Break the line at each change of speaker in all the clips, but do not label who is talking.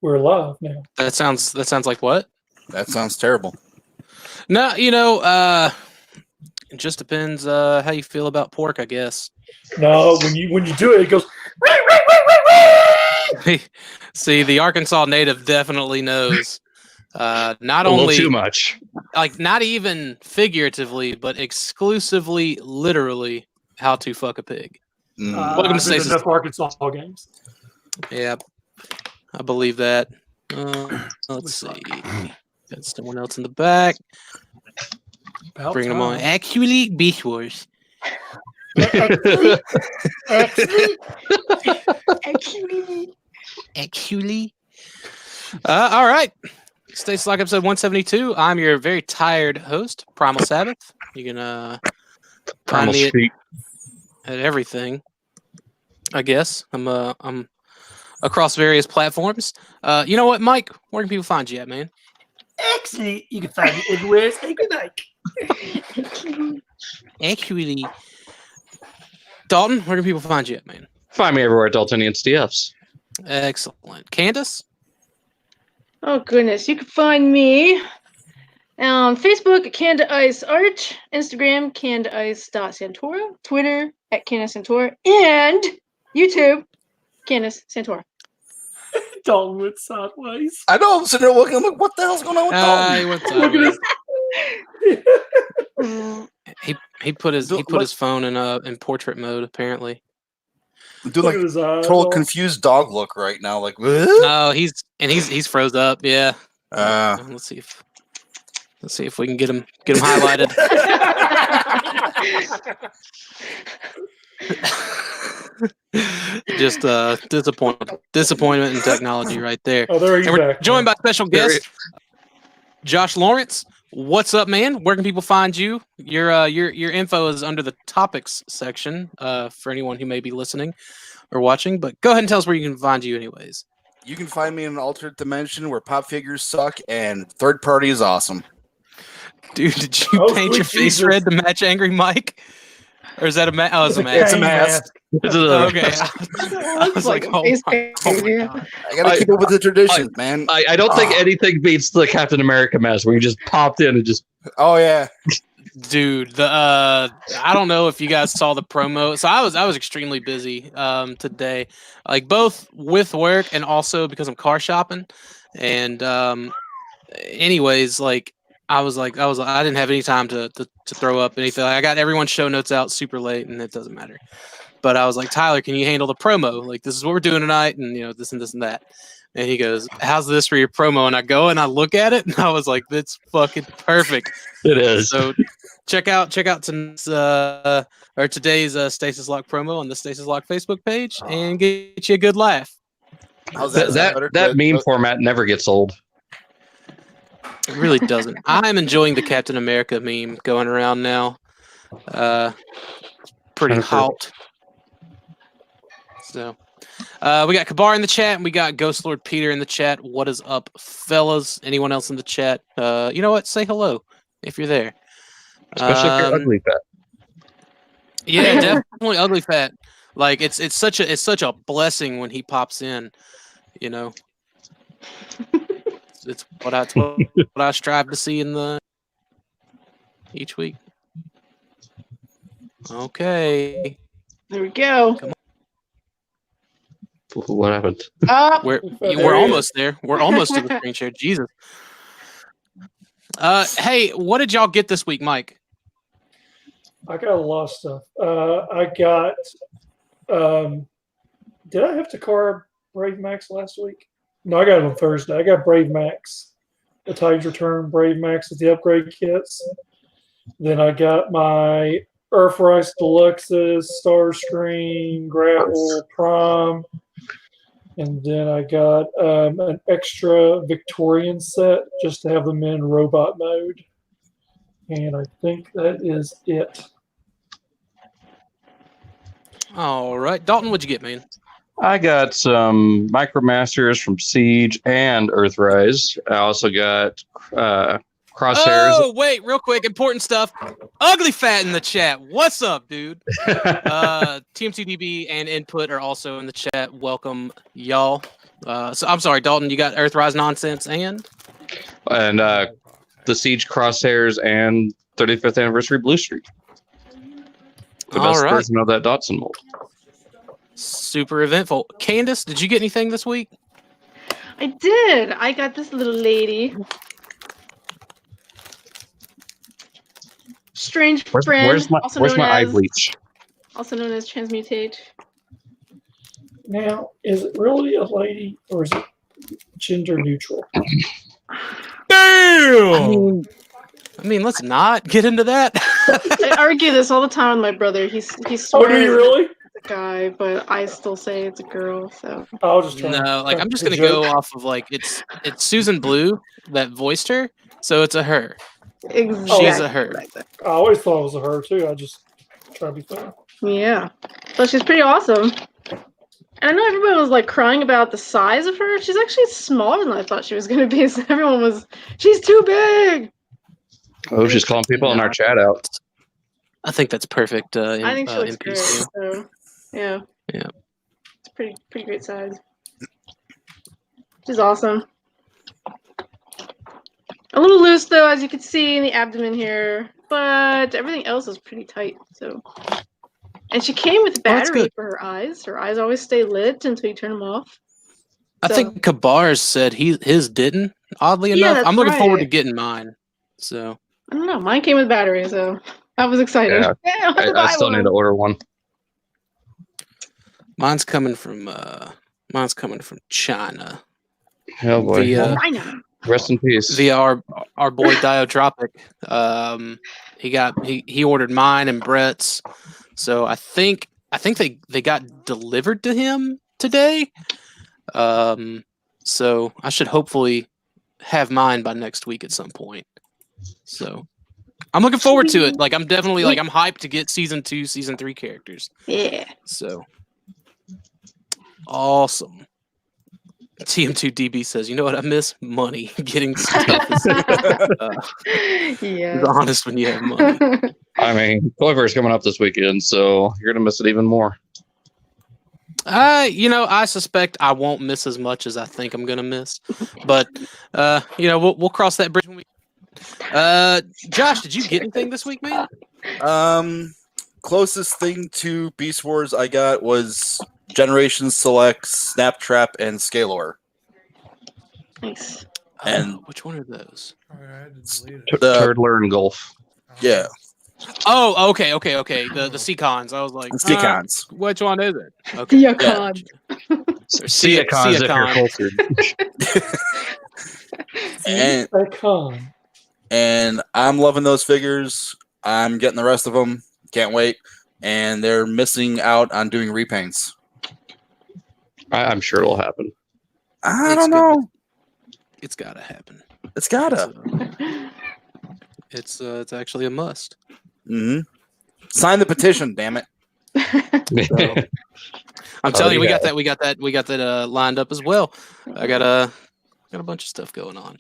We're live now.
That sounds like what?
That sounds terrible.
No, it just depends how you feel about pork, I guess.
No, when you do it, it goes.
See, the Arkansas native definitely knows. Not
A
only
little too much.
like not even figuratively, but exclusively, literally, how to fuck a pig. Welcome to Stasis.
Enough Arkansas games.
Yeah, I believe that. Let's see. Got someone else in the back. Bring them on. Actually, beach wars. Actually. All right. Stasis Lock episode 172. I'm your very tired host, Primal Sabbath. You can find me at everything. I guess I'm across various platforms. You know what, Mike? Where can people find you at, man?
Actually, you can find me everywhere. Say good night.
Actually, Dalton, where can people find you at, man?
Find me everywhere at Daltonians DFs.
Excellent. Candace?
Oh, goodness. You can find me on Facebook at Canda Ice Art, Instagram, CandaIce.Santora, Twitter at Candace Santora, and YouTube, Candace Santora.
Dalton went sideways.
I know. I'm sitting there looking. I'm like, what the hell's going on with Dalton?
Look at his. He put his phone in portrait mode. Apparently,
I'm doing like total confused dog look right now. Like, what?
No, he's froze up. Yeah. Let's see if we can get him highlighted. Just disappointment in technology right there.
Oh, there you
We're joined by special guest Josh Lawrence. What's up, man? Where can people find you? Your info is under the topics section for anyone who may be listening or watching. But go ahead and tell us where you can find you, anyways.
You can find me in an alternate dimension where pop figures suck and third party is awesome.
Dude, did you paint your face red to match Angry Mike? Or is that a mask? Oh, it's a mask.
It's a mask.
Okay. I was like, oh my God.
I gotta keep up with the traditions, man.
I don't think anything beats the Captain America mask where you just popped in and just.
Oh yeah,
dude. I don't know if you guys saw the promo. So I was extremely busy today, like both with work and also because I'm car shopping. And anyways, like. I didn't have any time to throw up anything. I got everyone's show notes out super late, and it doesn't matter. But I was like, Tyler, can you handle the promo? Like, this is what we're doing tonight, and this and this and that. And he goes, how's this for your promo? And I go and I look at it, and I was like, that's fucking perfect.
It is.
So check out today's Stasis Lock promo on the Stasis Lock Facebook page, and get you a good laugh.
That meme format never gets old.
It really doesn't. I'm enjoying the Captain America meme going around now. Pretty hot. So, we got Kabar in the chat, and we got GhostLordPeter in the chat. What is up, fellas? Anyone else in the chat? You know what? Say hello if you're there.
Especially if you're ugly fat.
Yeah, definitely ugly fat. Like it's such a blessing when he pops in. It's what I strive to see each week. Okay.
There we go.
What happened?
We're almost there. We're almost to the screen share. Jesus. Hey, what did y'all get this week, Mike?
I got a lot of stuff. I got. Did I have to carve Brave Max last week? No, I got it on Thursday. I got Brave Max, the Tides Return Brave Max with the upgrade kits. Then I got my Earthrise Deluxes, Starscream, Grapple, Prime. And then I got an extra Victorian set just to have them in robot mode. And I think that is it.
All right. Dalton, what'd you get, man?
I got some Micromasters from Siege and Earthrise. I also got Crosshairs.
Oh, wait, real quick, important stuff. Ugly Fat in the chat. What's up, dude? TMCDB and Input are also in the chat. Welcome, y'all. So I'm sorry, Dalton. You got Earthrise nonsense and
the Siege Crosshairs and 35th anniversary Blue Streak. The
All
best
right.
version of that Dotson mold.
Super eventful. Candace, did you get anything this week?
I did. I got this little lady. Strange friend.
Where's my eye bleach?
Also known as transmutate.
Now, is it really a lady or is it gender neutral?
I mean, let's not get into that.
I argue this all the time with my brother. He's
Oh, do you really?
it's a guy, but I still say it's a girl. So
I'll just try.
No, like I'm just gonna go off of like it's Susan Blue that voiced her, so it's a her.
exactly.
She's a her.
I always thought it was a her too. I just try to be fair.
Yeah. So she's pretty awesome. And I know everybody was like crying about the size of her. She's actually smaller than I thought she was gonna be. So everyone was, she's too big.
Oh, she's calling people in our chat out.
I think that's perfect.
I think she looks great.
NPC.
So yeah.
Yeah.
It's pretty great size. She's awesome. A little loose though, as you can see in the abdomen here, but everything else is pretty tight. So, and she came with
that's
battery
good.
for her eyes. Her eyes always stay lit until you turn them off.
I
So-
think Kabar's said his didn't. Oddly
Yeah,
enough,
that's
I'm looking forward to
right.
getting mine. So
I don't know. Mine came with battery, so I was excited.
Yeah,
Yeah, I'll have to
I
buy
still
one.
need to order one.
mine's coming from China
Oh boy.
via
China.
Rest in peace.
via our boy Diotropic. He ordered mine and Brett's. So I think they got delivered to him today. So I should hopefully have mine by next week at some point. So I'm looking forward to it. Like I'm definitely like I'm hyped to get season 2, season 3 characters.
Yeah.
So awesome. TM2DB says, you know what I miss? Money. Getting stuff is
Yeah.
honest when you have money.
I mean, Clover is coming up this weekend, so you're gonna miss it even more.
I suspect I won't miss as much as I think I'm gonna miss. But we'll cross that bridge when we Josh, did you get anything this week, man?
Closest thing to Beast Wars I got was Generation Select, Snaptrap, and Scalor.
Nice.
And-
which one are those?
Turtler and Golf.
Yeah,
Oh, okay. The Seacons. I was like,
Seacons.
which one is it? Okay.
Theacon.
Seacons if you're cultured.
And
Icon.
and I'm loving those figures. I'm getting the rest of them. Can't wait. And they're missing out on doing repaints.
I'm sure it'll happen.
I
It's
don't know.
It's gotta happen.
It's gotta.
It's actually a must.
Mm-hmm. Sign the petition, damn it.
I'm telling you, we
yeah.
got that lined up as well. I got a bunch of stuff going on.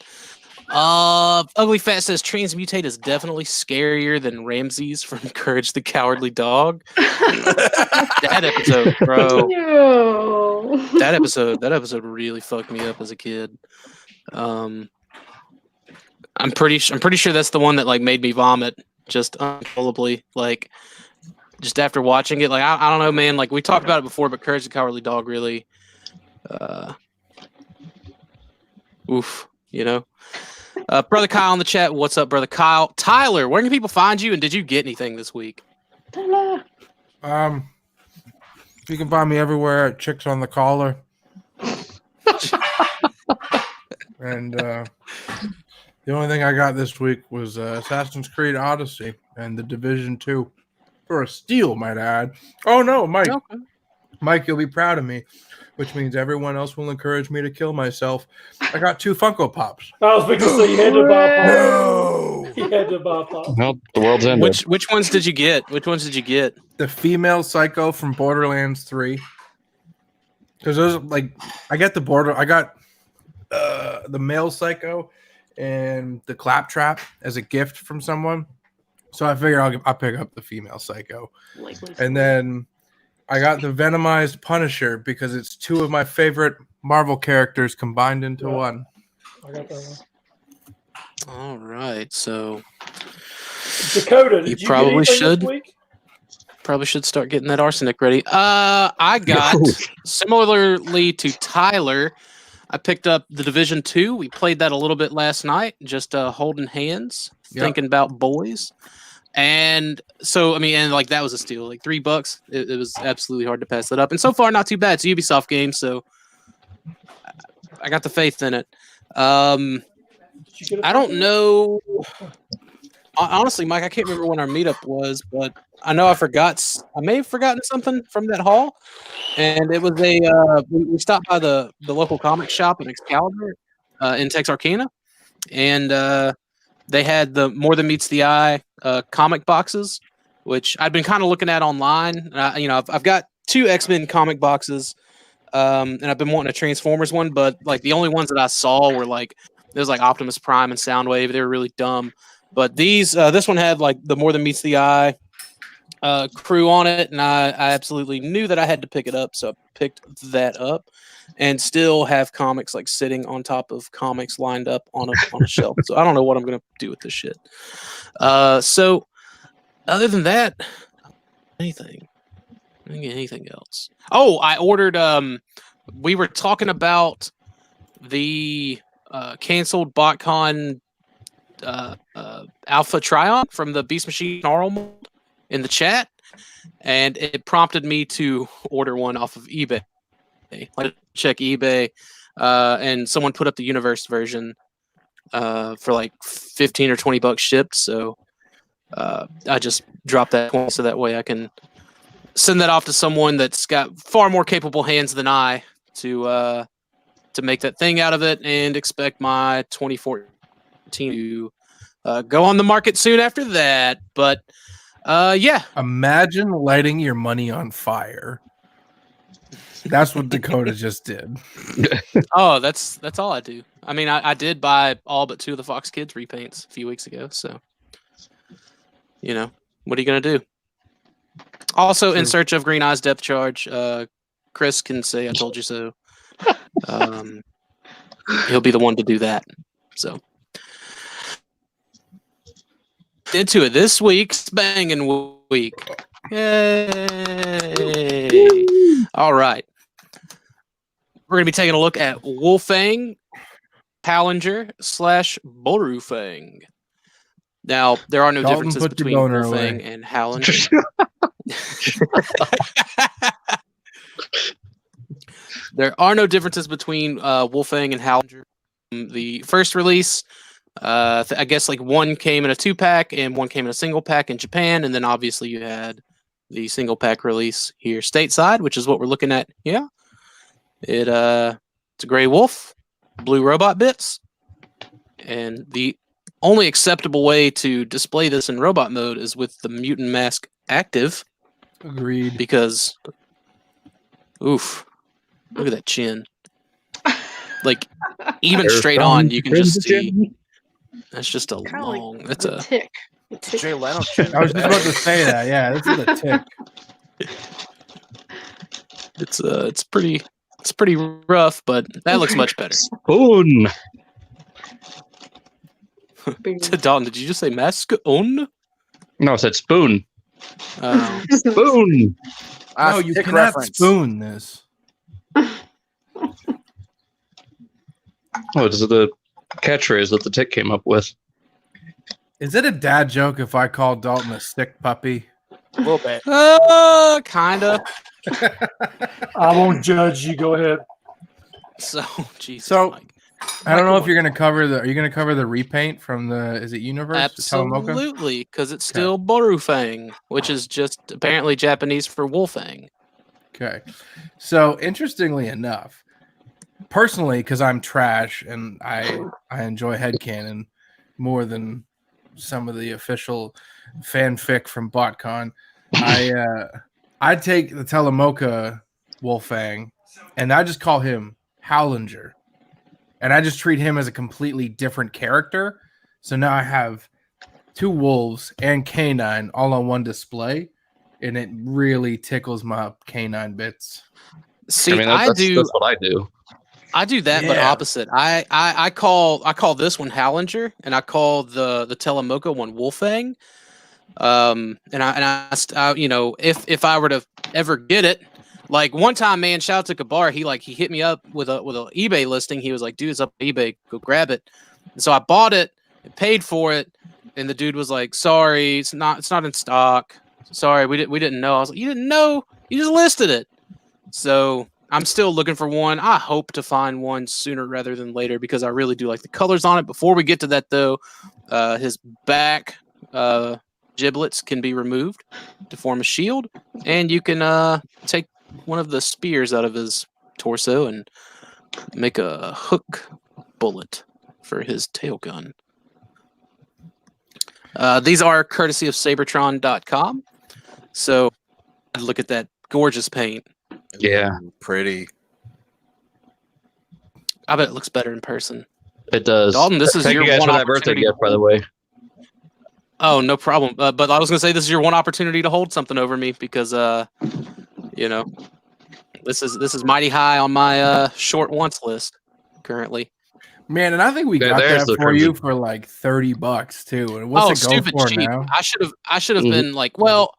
Ugly Fat says Transmutate is definitely scarier than Ramses from Courage the Cowardly Dog. That episode, bro.
No.
That episode really fucked me up as a kid. I'm pretty sure that's the one that like made me vomit just uncontrollably, like just after watching it. Like I don't know, man. Like we talked about it before, but Courage the Cowardly Dog really, oof, you know. Brother Kyle in the chat. What's up, brother Kyle? Tyler, where can people find you? And did you get anything this week?
Ta-la.
You can find me everywhere at Chicks on the Collar. And the only thing I got this week was Assassin's Creed Odyssey and the Division 2 for a steal, might I add. Oh no, Mike.
Okay.
Mike, you'll be proud of me, which means everyone else will encourage me to kill myself. I got 2 Funko Pops.
I was going to say you had to buy pop.
No!
You had to buy pop.
Well, the world's ended.
Which ones did you get?
The female Psycho from Borderlands 3. Because those like I got the male Psycho and the Claptrap as a gift from someone. So I figured I'll pick up the female Psycho.
Likely.
And then I got the Venomized Punisher because it's two of my favorite Marvel characters combined into one.
I got that one.
All right, so
Dakota, did you
probably
get anything
should.
this week?
Probably should start getting that arsenic ready. I got similarly to Tyler. I picked up the Division 2. We played that a little bit last night, just holding hands, thinking about boys. And so, I mean, and like that was a steal, like $3. It was absolutely hard to pass that up. And so far, not too bad. It's a Ubisoft game, so I got the faith in it. I don't know. Honestly, Mike, I can't remember when our meetup was, but I know I may have forgotten something from that hall. And it was we stopped by the local comic shop in Excalibur in Texarkana. And they had the More Than Meets the Eye comic boxes, which I'd been kind of looking at online. I've got 2 X-Men comic boxes, and I've been wanting a Transformers one, but like the only ones that I saw were like, there's like Optimus Prime and Soundwave. They were really dumb. But this one had like the More Than Meets the Eye crew on it, and I absolutely knew that I had to pick it up, so I picked that up, and still have comics like sitting on top of comics lined up on a shelf. So I don't know what I'm gonna do with this shit. So other than that, anything else? Oh, I ordered. We were talking about the canceled BotCon Alpha Tryon from the Beast Machine Arl mold in the chat, and it prompted me to order one off of eBay. I check eBay, and someone put up the Universe version for like $15 or $20 shipped. So I just dropped that point so that way I can send that off to someone that's got far more capable hands than I to make that thing out of it, and expect my 2014 to go on the market soon after that. But yeah.
Imagine lighting your money on fire. That's what Dakota just did.
Oh, that's all I do. I mean, I did buy all but 2 of the Fox Kids repaints a few weeks ago. So, what are you going to do? Also, in search of Green Eyes Depth Charge, Chris can say I told you so. He'll be the one to do that. So, into it. This week's Bangin' Week. Yay! All right. We're going to be taking a look at Wolfang, Howlinger / Borufang. Now, there are no
Dalton,
differences between Wolfang and Howlinger. There are no differences between Wolfang and Howlinger. The first release, I guess like one came in a 2-pack and one came in a single pack in Japan, and then obviously you had the single pack release here stateside, which is what we're looking at here. It's a gray wolf, blue robot bits, and the only acceptable way to display this in robot mode is with the mutant mask active.
Agreed.
Because, oof, look at that chin. Like, even straight on, you can just see. That's just a long. That's a
tick.
Jay Leno.
I was just about to say that. Yeah, this is a tick.
It's pretty rough, but that looks much better.
Spoon.
Dalton, did you just say mask on?
No, I said spoon.
Spoon.
No, you cannot spoon this.
Oh, this is the catchphrase that the tick came up with.
Is it a dad joke if I call Dalton a sick puppy?
A little bit.
Kinda.
I won't judge you. Go ahead.
So, Jesus.
So,
Mike.
I don't know if you're going to cover the. Are you going to cover the repaint from the? Is it Universe?
Absolutely, because it's still Borufang, which is just apparently Japanese for Wolfang.
Okay, so interestingly enough, personally, because I'm trash and I enjoy headcanon more than some of the official fanfic from BotCon, I take the Telemoka Wolfang and I just call him Howlinger. And I just treat him as a completely different character. So now I have 2 wolves and canine all on one display. and it really tickles my canine bits.
See,
I mean, that's what I do.
I do that, but
Yeah.
opposite. I call this one Howlinger, and I call the Telemoco one Wolfang. And I you know, if I were to ever get it, like one time, man, shout out to Kabar, he hit me up with a eBay listing. He was like, dude, it's up on eBay, go grab it. And so I bought it and paid for it, and the dude was like, sorry, it's not in stock. Sorry, we didn't know. I was like, you didn't know? You just listed it. So I'm still looking for one. I hope to find one sooner rather than later because I really do like the colors on it. Before we get to that, though, his back giblets can be removed to form a shield, and you can take one of the spears out of his torso and make a hook bullet for his tail gun. These are courtesy of Sabertron.com. So look at that gorgeous paint.
Yeah.
Ooh, pretty.
I bet it looks better in person.
It does.
Dalton, this is
Thank
your
you guys
one
for that birthday
opportunity.
gift, by the way.
Oh, no problem. But I was gonna say this is your one opportunity to hold something over me because you know, this is mighty high on my short wants list currently.
Man, and I think we got
there's
that
the
for you
crimson.
for like $30 too. And what's it go
Stupid
for
cheap.
now?
I should have
Mhm.
been like, well,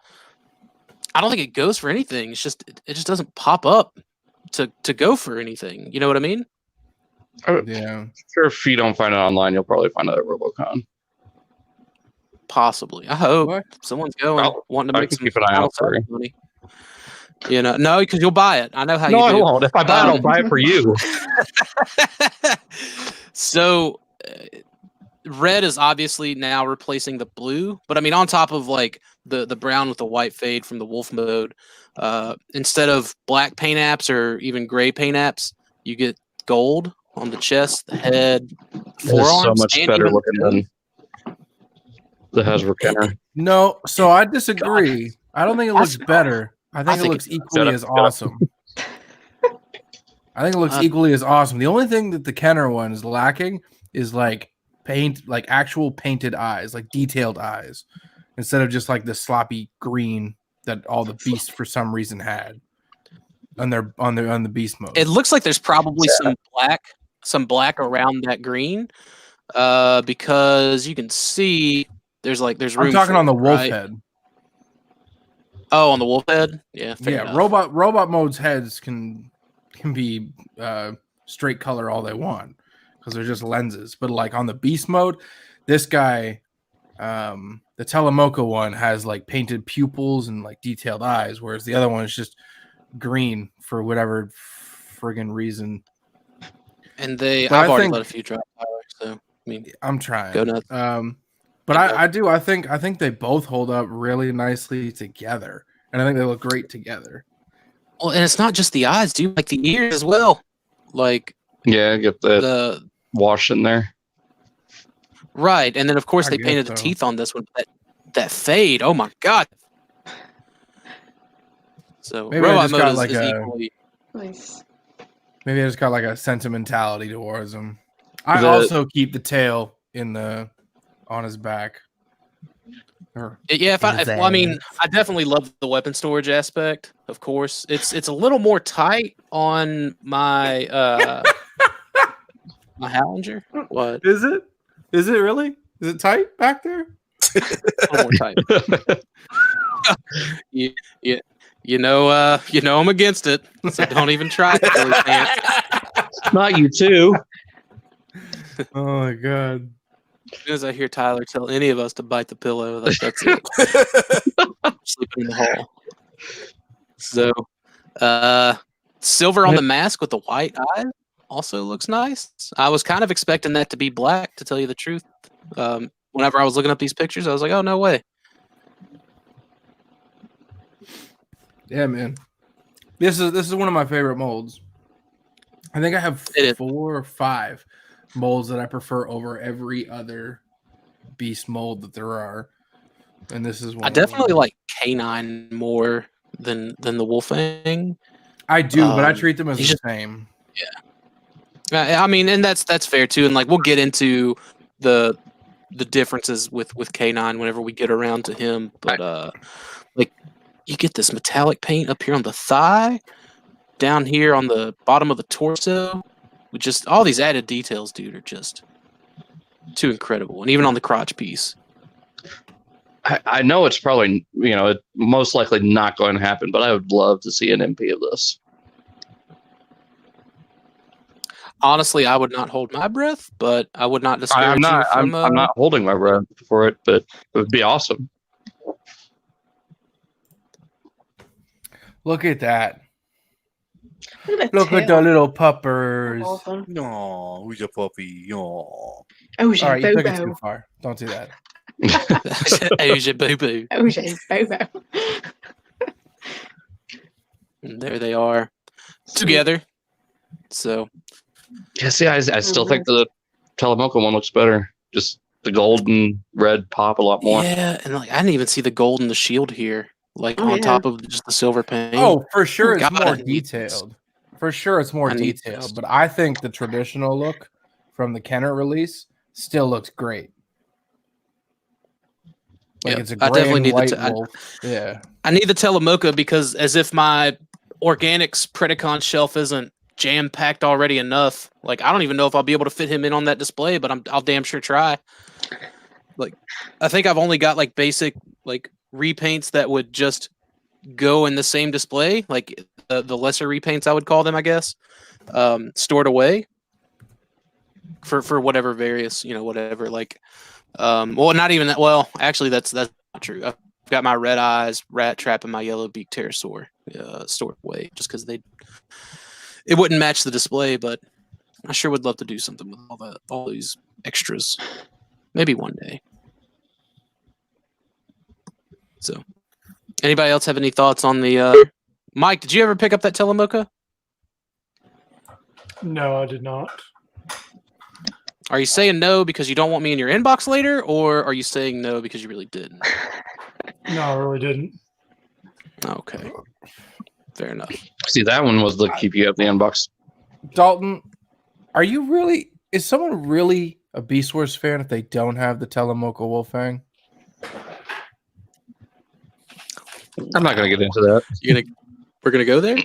I don't think it goes for anything. It's just it just doesn't pop up to go for anything. You know what I mean?
Yeah.
Sure, if you don't find it online, you'll probably find it at Robocon.
Possibly. I hope
What?
someone's going wanting to
I
make
can
some
keep an eye out for you.
money. You know, no, because you'll buy it. I know how
No,
you
I
do.
won't. If I buy it, I'll buy it for you.
So, red is obviously now replacing the blue, but I mean, on top of like the brown with the white fade from the wolf mode, instead of black paint apps or even gray paint apps, you get gold on the chest, the head,
This is
forearms,
so much
and
better
even
looking than the Hasbro Kenner.
No, so I disagree. I don't think it looks better. I think it looks equally as awesome. I think it looks equally as awesome. The only thing that the Kenner one is lacking is like paint, like actual painted eyes, like detailed eyes, instead of just like the sloppy green that all the beasts for some reason had on the beast mode.
It looks like there's probably some black around that green, because you can see there's room.
I'm talking
for
on the
it,
wolf
right?
head.
Oh, on the wolf head. Yeah, fair
Yeah,
enough.
robot mode's heads can be straight color all they want because they're just lenses. But like on the beast mode, this guy, the Telemoco one has like painted pupils and like detailed eyes, whereas the other one is just green for whatever friggin' reason.
And
But
I've
I
already
think-
let a few drop, Tyler, so I mean,
I'm trying.
go nuts.
But I think they both hold up really nicely together, and I think they look great together.
Well, and it's not just the eyes, dude. Like the ears as well. Like
Yeah, get that
the
wash in there.
right, and then of course
I
they
guess
painted the
so.
teeth on this one. That fade. Oh my god. So
Maybe I
robot
just
mode
got
is,
like
is
a-
equally.
Nice.
Maybe I just got like a sentimentality towards him. I
The-
also keep the tail on his back.
Yeah, well, I mean, I definitely love the weapon storage aspect. Of course, it's a little more tight on my my Howlinger. What?
Is it? Is it really? Is it tight back there?
A little more tight. You know I'm against it, so don't even try it. Silly pants.
Not you too.
Oh my god.
As soon as I hear Tyler tell any of us to bite the pillow, that's it. I'm sleeping in the hall. So, silver on the mask with the white eye also looks nice. I was kind of expecting that to be black, to tell you the truth. Whenever I was looking up these pictures, I was like, oh, no way.
Yeah, man. This is one of my favorite molds. I think I have
It is.
4 or 5 molds that I prefer over every other beast mold that there are. And this is one.
I
of them.
definitely like K9 more than the Wolfang.
I do, but I
um,
treat them as the
he's just-
same.
I mean, and that's fair too. And like we'll get into the differences with K9 whenever we get around to him. But like you get this metallic paint up here on the thigh, down here on the bottom of the torso, with just all these added details, dude, are just too incredible. And even on the crotch piece.
I know it's probably, most likely not going to happen, but I would love to see an MP of this.
Honestly, I would not hold my breath, but I would not discourage
I'm not.
you from...
I'm not holding my breath for it, but it would be awesome.
Look at that.
Look
Look at the little puppers.
Awesome.
No, who's your puppy? No.
Oh,
All right, you took it too far. Don't do that.
Asia boo-boo.
Bobo.
And there they are, together. So...
Yeah, see, I still think the Telemoka one looks better. Just the gold and red pop a lot more.
Yeah, and I didn't even see the gold in the shield here, on top of just the silver paint.
Oh, for sure, it's
God,
more
I need this.
detailed. For sure, it's more
I need
detailed.
this.
But I think the traditional look from the Kenner release still looks great. Like
Yep,
it's a
I
gray
definitely
and
need
white
the
wolf. Yeah.
I need the Telemoka because as if my Organics Predacon shelf isn't jam-packed already enough. Like, I don't even know if I'll be able to fit him in on that display, but I'll damn sure try. Like, I think I've only got like basic like repaints that would just go in the same display, like the lesser repaints I would call them, I guess, stored away for whatever various, whatever, like, well, not even that. Well, actually, that's not true. I've got my red eyes, rat trap, and my yellow beak pterosaur stored away just because it wouldn't match the display, but I sure would love to do something with all these extras. Maybe one day. So, anybody else have any thoughts on the Mike, did you ever pick up that Telemoka?
No, I did not.
Are you saying no because you don't want me in your inbox later, or are you saying no because you really didn't?
No, I really didn't.
Okay. Fair enough.
See, that one was the keep you up the inbox.
Dalton, is someone really a Beast Wars fan if they don't have the Telemoka Wolfang?
I'm not going to get into that.
We're gonna go there.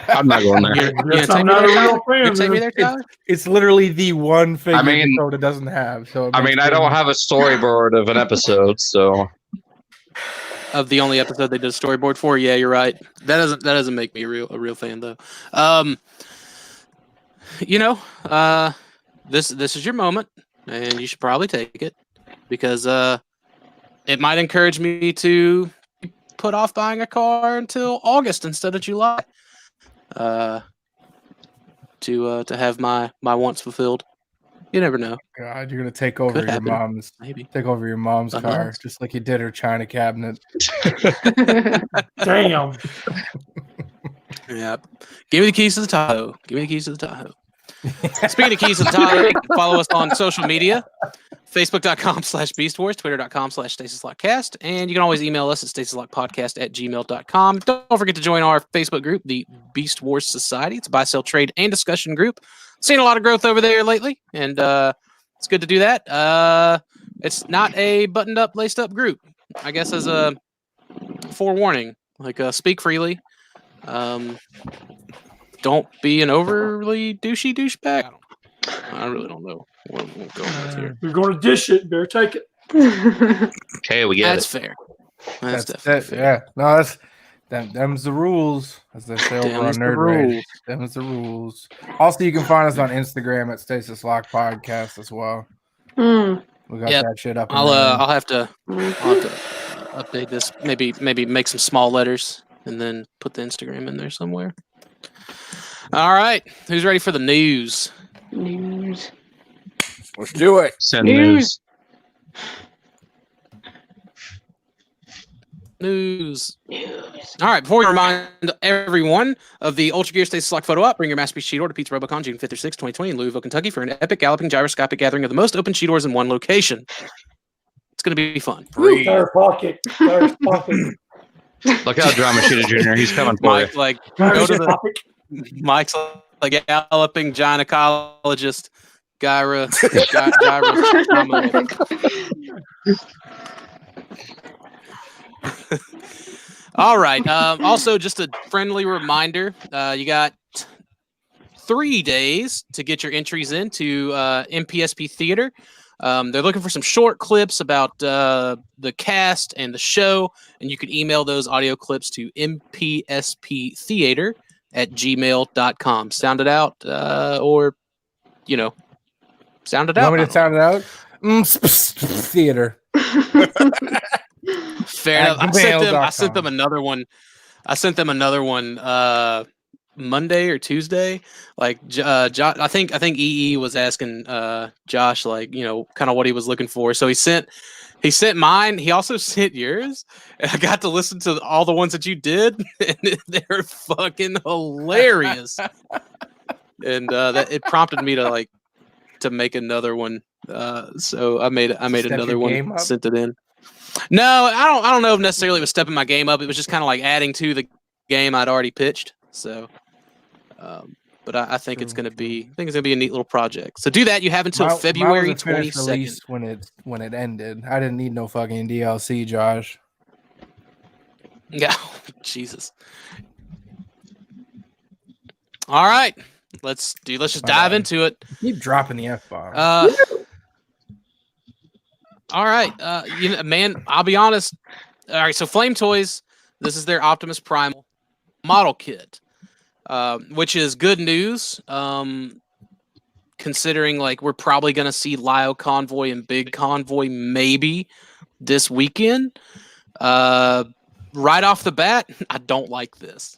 I'm not going there.
Yes, I'm not a real fan.
Take me there, Tyler?
It's literally the one figure
I mean-
Dakota doesn't have. So
I don't have a storyboard of an episode, so
Of the only episode they did a storyboard for. Yeah, you're right. That doesn't make me a real fan though. This is your moment, and you should probably take it because it might encourage me to put off buying a car until August instead of July. To have my wants fulfilled. You never know.
God, you're gonna take over
Could
your
happen.
mom's
Maybe.
take over your mom's
Uh-huh.
car, just like you did her china cabinet.
Damn.
Yeah. Give me the keys to the Tahoe. Speaking of keys to the Tahoe, follow us on social media. Facebook.com/BeastWars, Twitter.com/StasisLockPodcast, and you can always email us at StasisLockPodcast@gmail.com. Don't forget to join our Facebook group, the Beast Wars Society. It's a buy, sell, trade, and discussion group. Seen a lot of growth over there lately, and it's good to do that. It's not a buttoned-up, laced-up group. I guess as a forewarning, like speak freely. Don't be an overly douchebag. I really don't know what I'm going with here.
You're going to dish it. Better take it.
okay, we get
That's
it.
fair. That's definitely
it.
fair.
Yeah, no, them's the rules, as they say over on
Them's the
Nerd Rage.
rules.
Them's the rules. Also, you can find us on Instagram at StasisLockPodcast as well.
Mm.
We got
Yep.
that shit up. and
I'll
running.
have to update this. Maybe make some small letters and then put the Instagram in there somewhere. All right, who's ready for the news?
News.
Let's do it.
Send
News.
News. All right, before we remind everyone of the Ultra Gear Stasis Lock photo op, bring your masterpiece sheet order to Pizza Robocon June 5th or 6th, 2020 in Louisville, Kentucky for an epic galloping gyroscopic gathering of the most open sheet orders in one location. It's going to be fun.
Tire pocket. Tire pocket.
Look out, Drama Shooter Jr. He's coming for you.
Mike,
Tire
go to the
pocket.
Mike's like a galloping gynecologist. Gyra. All right. Also, just a friendly reminder: you got 3 days to get your entries into MPSP Theater. They're looking for some short clips about the cast and the show, and you can email those audio clips to mpsptheater@gmail.com. Sound it out, or sound it
You
out.
want me to sound it out? Theater.
Fair enough. I sent them another one. I sent them another one Monday or Tuesday. Like Josh, I think EE was asking Josh like kind of what he was looking for. So he sent mine. He also sent yours. And I got to listen to all the ones that you did, and they're fucking hilarious. And that it prompted me to make another one. So I made another one, sent it in. No, I don't know if necessarily it was stepping my game up. It was just kind of like adding to the game I'd already pitched. So, but I think it's gonna be a neat little project. So do that. You have until February 22nd.
When it ended, I didn't need no fucking DLC, Josh.
Yeah, Jesus. All right, let's just dive into it.
Keep dropping the F-bomb.
All right, man, I'll be honest. All right, so Flame Toys, this is their Optimus Primal model kit, which is good news, considering we're probably going to see Lio Convoy and Big Convoy maybe this weekend. Right off the bat, I don't like this.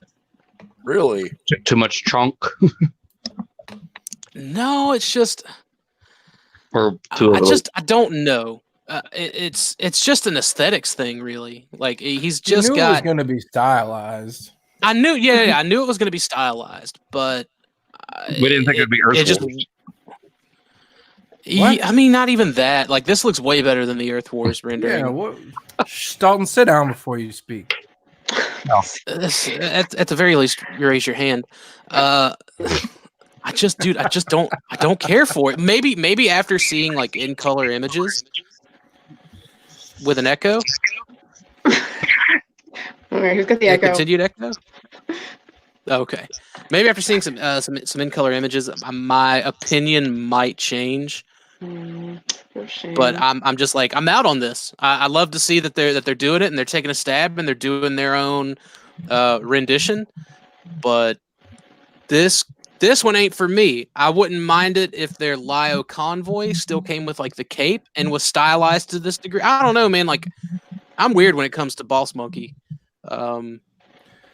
Really?
Too much chunk?
No, it's just...
I
don't know. It's just an aesthetics thing, really. He's just
it was going to be stylized.
I knew it was going to be stylized, but
we didn't think it'd be Earth Wars.
I mean, not even that. This looks way better than the Earth Wars rendering.
Yeah, Dalton, sit down before you speak.
No.
At the very least, raise your hand. I don't care for it. Maybe after seeing in color images with an echo.
All right, who's got the echo?
Continued echo. Okay, maybe after seeing some in color images, my opinion might change. But I'm just I'm out on this. I love to see that they're doing it and they're taking a stab and they're doing their own rendition. But this one ain't for me. I wouldn't mind it if their Lio Convoy still came with the cape and was stylized to this degree. I don't know, man. I'm weird when it comes to Boss Monkey.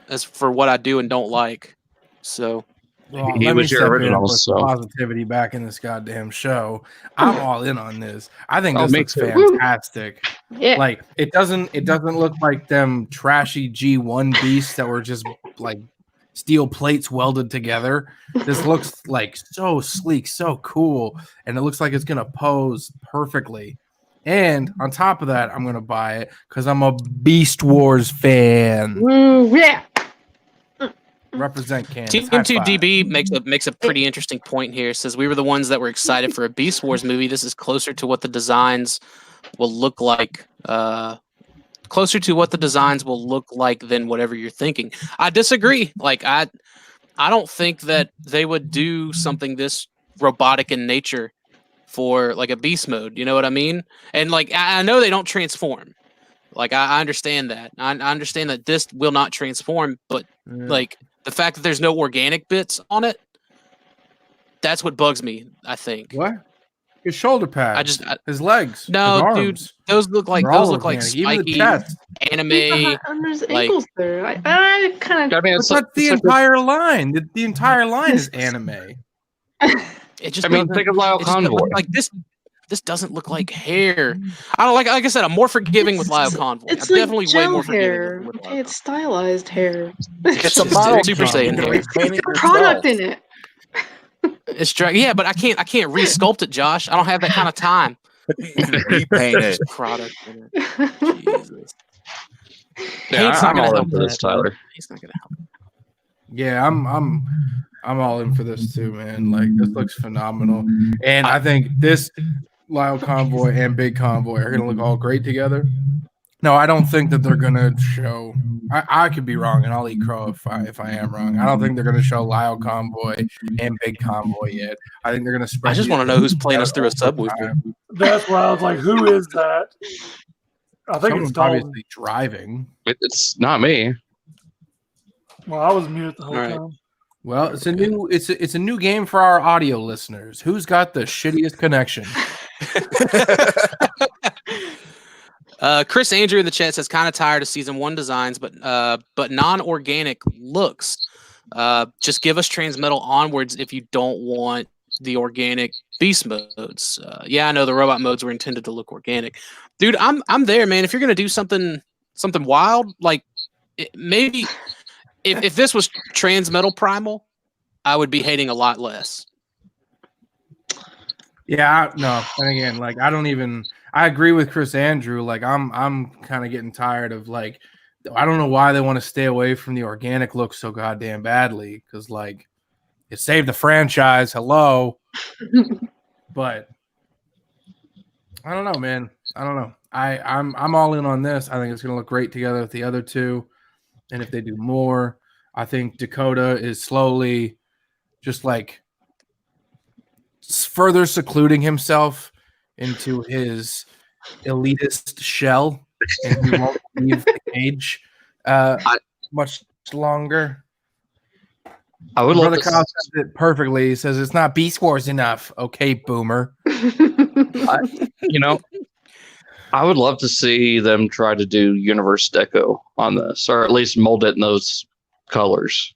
As for what I do and don't like. So
he was your original. So
positivity back in this goddamn show. I'm all in on this. I think this looks fantastic.
Yeah.
It doesn't look like them trashy G1 beasts that were just steel plates welded together. This looks so sleek, so cool, and it looks like it's gonna pose perfectly. And on top of that, I'm gonna buy it because I'm a Beast Wars fan.
Woo, yeah.
Represent Canada.
Team 2DB makes a pretty interesting point here. It says we were the ones that were excited for a Beast Wars movie. This is closer to what the designs will look like. Than whatever you're thinking. I disagree. I don't think that they would do something this robotic in nature for a beast mode. You know what I mean? And I know they don't transform. I understand that. I understand that this will not transform, but the fact that there's no organic bits on it, that's what bugs me, I think.
What? His shoulder pads. His legs.
No,
his arms.
dude. Those look like spiky anime.
There's ankles there. I kind of.
That's the entire line. The entire line is anime.
It just.
Think of Lio Convoy.
This doesn't look like hair. I don't like I said, I'm more forgiving with Lio Convoy.
It's
I'm definitely
gel
way more
hair.
forgiving.
Okay, it's stylized hair.
It's a model
Super Saiyan hair.
It's got product in it.
It's yeah, but I can't re-sculpt it, Josh. I don't have that kind of time.
Repaint it.
Product in it. Jesus.
Yeah,
Hate's
I'm
not gonna
all
help
in for this, Tyler.
He's not gonna help.
Yeah, I'm all in for this too, man. This looks phenomenal, and I think this Lio Convoy and Big Convoy are gonna look all great together. No, I don't think that they're gonna show. I could be wrong, and I'll eat crow if I am wrong. I don't think they're gonna show Lyle Convoy and Big Convoy yet. I think they're gonna spread.
I just want to know who's playing us through a subwoofer.
That's why I was like, who is that? I think
Someone's
it's Dalton.
obviously driving.
It's not me.
Well, I was muted the whole
All right.
time.
Well, it's a new game for our audio listeners. Who's got the shittiest connection?
Chris Andrew in the chat says kind of tired of season 1 designs, but non-organic looks. Just give us Transmetal onwards if you don't want the organic beast modes. Yeah, I know the robot modes were intended to look organic. Dude, I'm there, man. If you're gonna do something wild, like maybe if this was Transmetal Primal, I would be hating a lot less.
Yeah, no. And again, like I agree with Chris Andrew. Like I'm kind of getting tired of like I don't know why they want to stay away from the organic look so goddamn badly because like it saved the franchise. Hello, but I don't know, man. I don't know. I'm all in on this. I think it's gonna look great together with the other two, and if they do more, I think Dakota is slowly just like further secluding himself into his elitist shell, and he won't leave the cage much longer.
I would love
Brother
to
Kyle says it perfectly. He says it's not Beast Wars enough. Okay, boomer.
I would love to see them try to do universe deco on this, or at least mold it in those colors.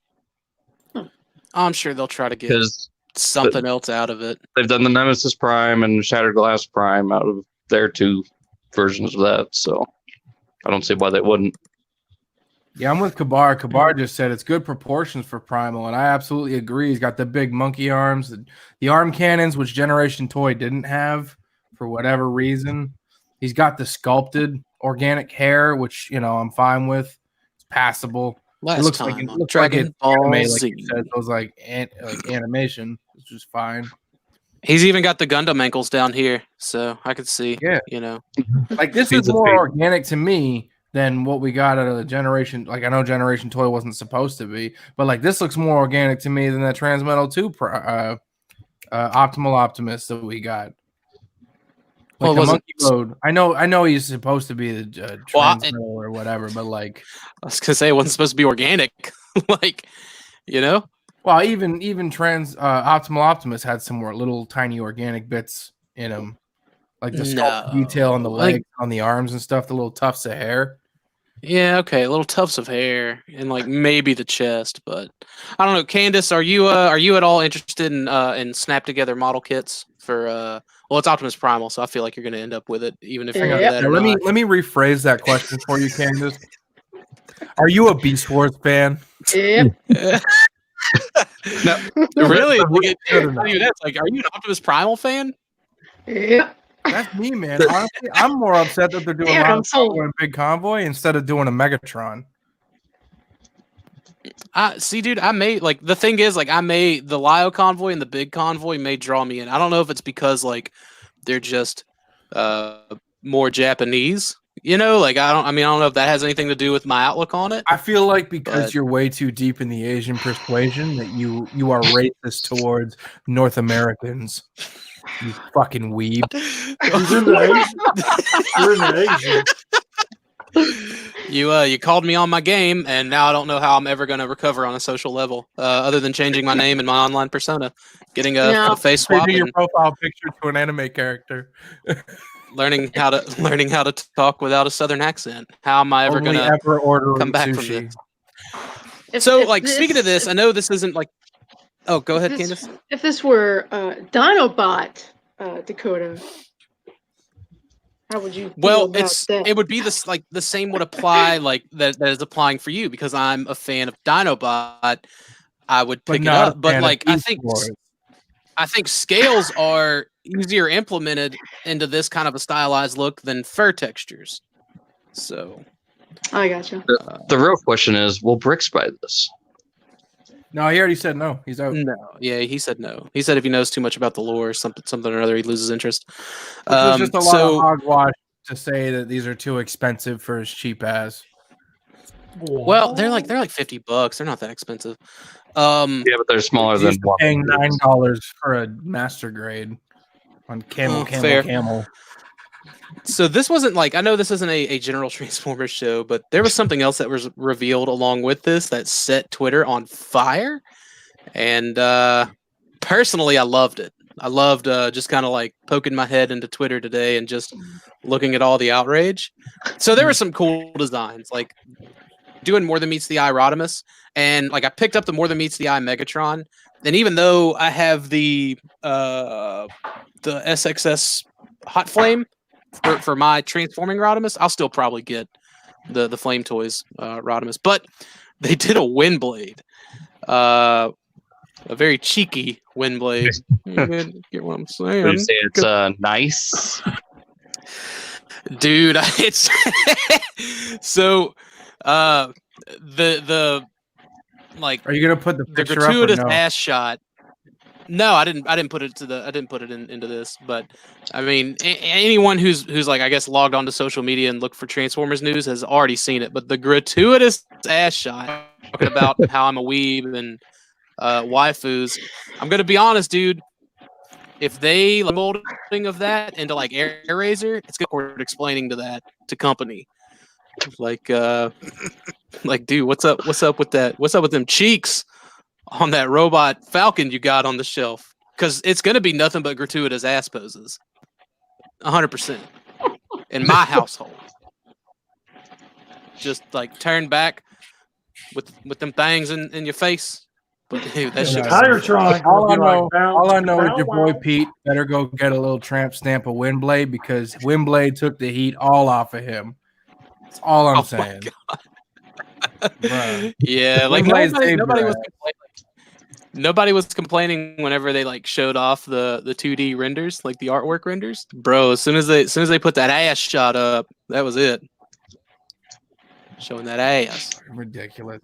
I'm sure they'll try to get
Because
something else out of it.
they've done the Nemesis Prime and Shattered Glass Prime out of their 2 versions of that, so I don't see why they wouldn't.
Yeah, I'm with Kabar. Kabar just said it's good proportions for Primal, and I absolutely agree. He's got the big monkey arms, the arm cannons, which Generation Toy didn't have for whatever reason. He's got the sculpted organic hair, which I'm fine with. It's passable.
Last
It looks
time
like it
on
looks like
Dragon
it's
Ball
anime, like
Z.
you said. It was like animation, which is fine.
He's even got the Gundam ankles down here, so I could see.
Yeah. Like this is more organic to me than what we got out of the Generation. Like I know Generation Toy wasn't supposed to be, but like this looks more organic to me than that Transmetal 2 Optimal Optimus that we got. Like the monkey mode. I know he's supposed to be the Transmetal or whatever, but like
I was gonna say it wasn't supposed to be organic.
Well, even Optimal Optimus had some more little tiny organic bits in him. Like the sculpt detail on the legs, on the arms and stuff, the little tufts of hair.
Yeah, okay, little tufts of hair and like maybe the chest, but I don't know. Candace, are you at all interested in snap together model kits for it's Optimus Primal, so I feel like you're gonna end up with it, even if you're not that.
Let me rephrase that question for you, Candace. Are you a Beast Wars fan?
Yep.
No, really? That's like, are you an Optimus Primal fan?
Yep.
That's me, man. Honestly, I'm more upset that they're doing a lot of Convoy and Big Convoy instead of doing a Megatron.
See, dude, the thing is, like, the Lio Convoy and the Big Convoy may draw me in. I don't know if it's because like they're just more Japanese. Like I don't know if that has anything to do with my outlook on it.
I feel like because you're way too deep in the Asian persuasion that you are racist towards North Americans. You fucking weeb.
You called me on my game, and now I don't know how I'm ever going to recover on a social level, other than changing my name and my online persona, getting a face swap,
changing your profile picture to an anime character.
learning how to talk without a southern accent. How am I ever going to come back from this? Speaking of this, I know this isn't like. Oh, go ahead, Candace.
If this were Dinobot Dakota, how would you?
It would be this like the same would apply like that is applying for you because I'm a fan of Dinobot. I would pick it up, but like I think scales are easier implemented into this kind of a stylized look than fur textures. So,
I gotcha.
The real question is, will Bricks buy this?
No, he already said no. He's out.
No, yeah, he said no. He said if he knows too much about the lore or something or other, he loses interest.
There's just a lot of hogwash to say that these are too expensive for his cheap ass.
Well, they're like $50. They're not that expensive.
Yeah, but they're smaller
He's
than
used to paying $9 for a master grade on
Fair.
camel.
So this wasn't like, I know this isn't a general Transformers show, but there was something else that was revealed along with this that set Twitter on fire. And personally, I loved it. I loved just kind of like poking my head into Twitter today and just looking at all the outrage. So there were some cool designs, like doing More Than Meets the Eye Rodimus. And like I picked up the More Than Meets the Eye Megatron. And even though I have the SXS Hot Flame for my transforming Rodimus, I'll still probably get the Flame Toys Rodimus. But they did a Windblade. A very cheeky Windblade. Get what I'm saying?
Would you say it's nice?
Dude, it's so the like.
Are you gonna put the
The
picture
gratuitous
up or no?
ass shot? No, I didn't put it into this. But I mean, anyone who's like, I guess, logged onto social media and looked for Transformers news has already seen it. But the gratuitous ass shot talking about how I'm a weeb and waifus. I'm gonna be honest, dude. If they molding of that into like Air Razor, it's gonna be explaining to company. Like, dude, what's up with that? What's up with them cheeks on that robot Falcon you got on the shelf? Because it's gonna be nothing but gratuitous ass poses. 100% in my household. Just like turn back with them things in your face. But dude, that shit.
Cybertron.
All I know is your boy Pete better go get a little tramp stamp of Windblade because Windblade took the heat all off of him. That's all I'm saying.
Yeah, like nobody was complaining whenever they like showed off the 2D renders, like the artwork renders. Bro, as soon as they put that ass shot up, that was it. Showing that ass.
Ridiculous.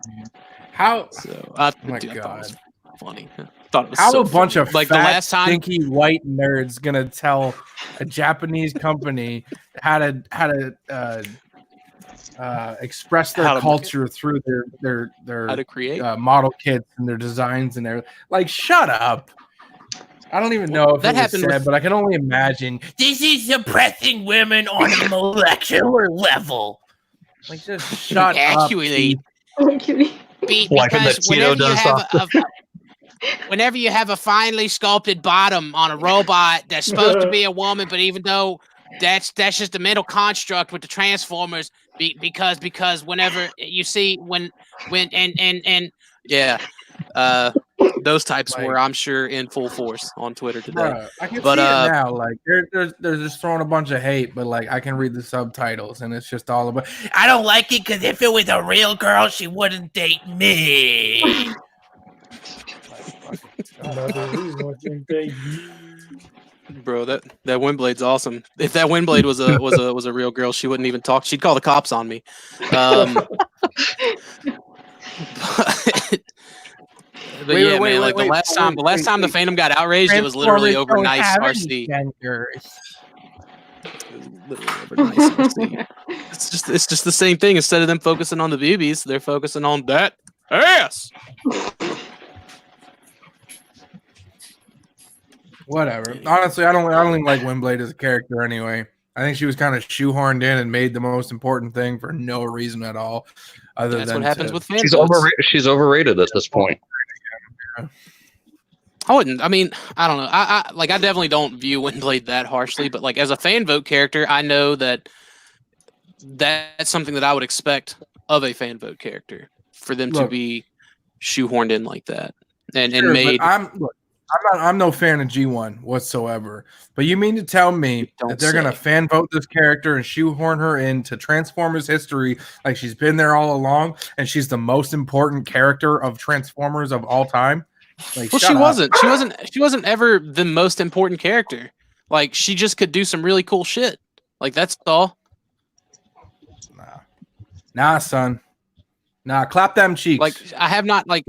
How?
So,
my
dude, I thought it
God.
was funny. Thought it was
How
so
a bunch
funny.
of
like
fat,
the last time
stinky white nerds gonna tell a Japanese company how to express their
How to
culture through their
how to create?
model kits and their designs and everything? Like, shut up. I don't even know if
that
it was
happened
said,
with-
but I can only imagine. This is suppressing women on a molecular level. Like, just shut
Actually,
Oh, cutie.
Wiping the
because whenever you
Tito
have
dust
whenever you have a finely sculpted bottom on a robot that's supposed to be a woman, but even though that's just a mental construct with the Transformers, because whenever you see when yeah, those types
Like-
were, I'm sure, in full force on Twitter today.
Bruh, I can
But,
see it now. Like they're just throwing a bunch of hate, but like I can read the subtitles and it's just all about. I don't like it because if it was a real girl, she wouldn't date me.
Bro, that Windblade's awesome. If that Windblade was a real girl, she wouldn't even talk. She'd call the cops on me. But yeah, man. Like the last time the Phantom got outraged, it was literally over nice RC. Literally over nice RC. It's just the same thing. Instead of them focusing on the BBs, they're focusing on that ass.
Whatever. Honestly, I don't even like Windblade as a character anyway. I think she was kind of shoehorned in and made the most important thing for no reason at all. Other
That's
than
what happens with fan
She's
votes.
she's overrated at this point.
I wouldn't. I mean, I don't know. I definitely don't view Windblade that harshly, but like as a fan vote character, I know that that's something that I would expect of a fan vote character for them to be shoehorned in like that and made.
I'm no fan of G1 whatsoever. But you mean to tell me that they're gonna fan vote this character and shoehorn her into Transformers history like she's been there all along and she's the most important character of Transformers of all time? Like,
well, she wasn't ever the most important character. Like she just could do some really cool shit. Like that's all.
Nah, son. Nah, clap them cheeks.
Like I have not like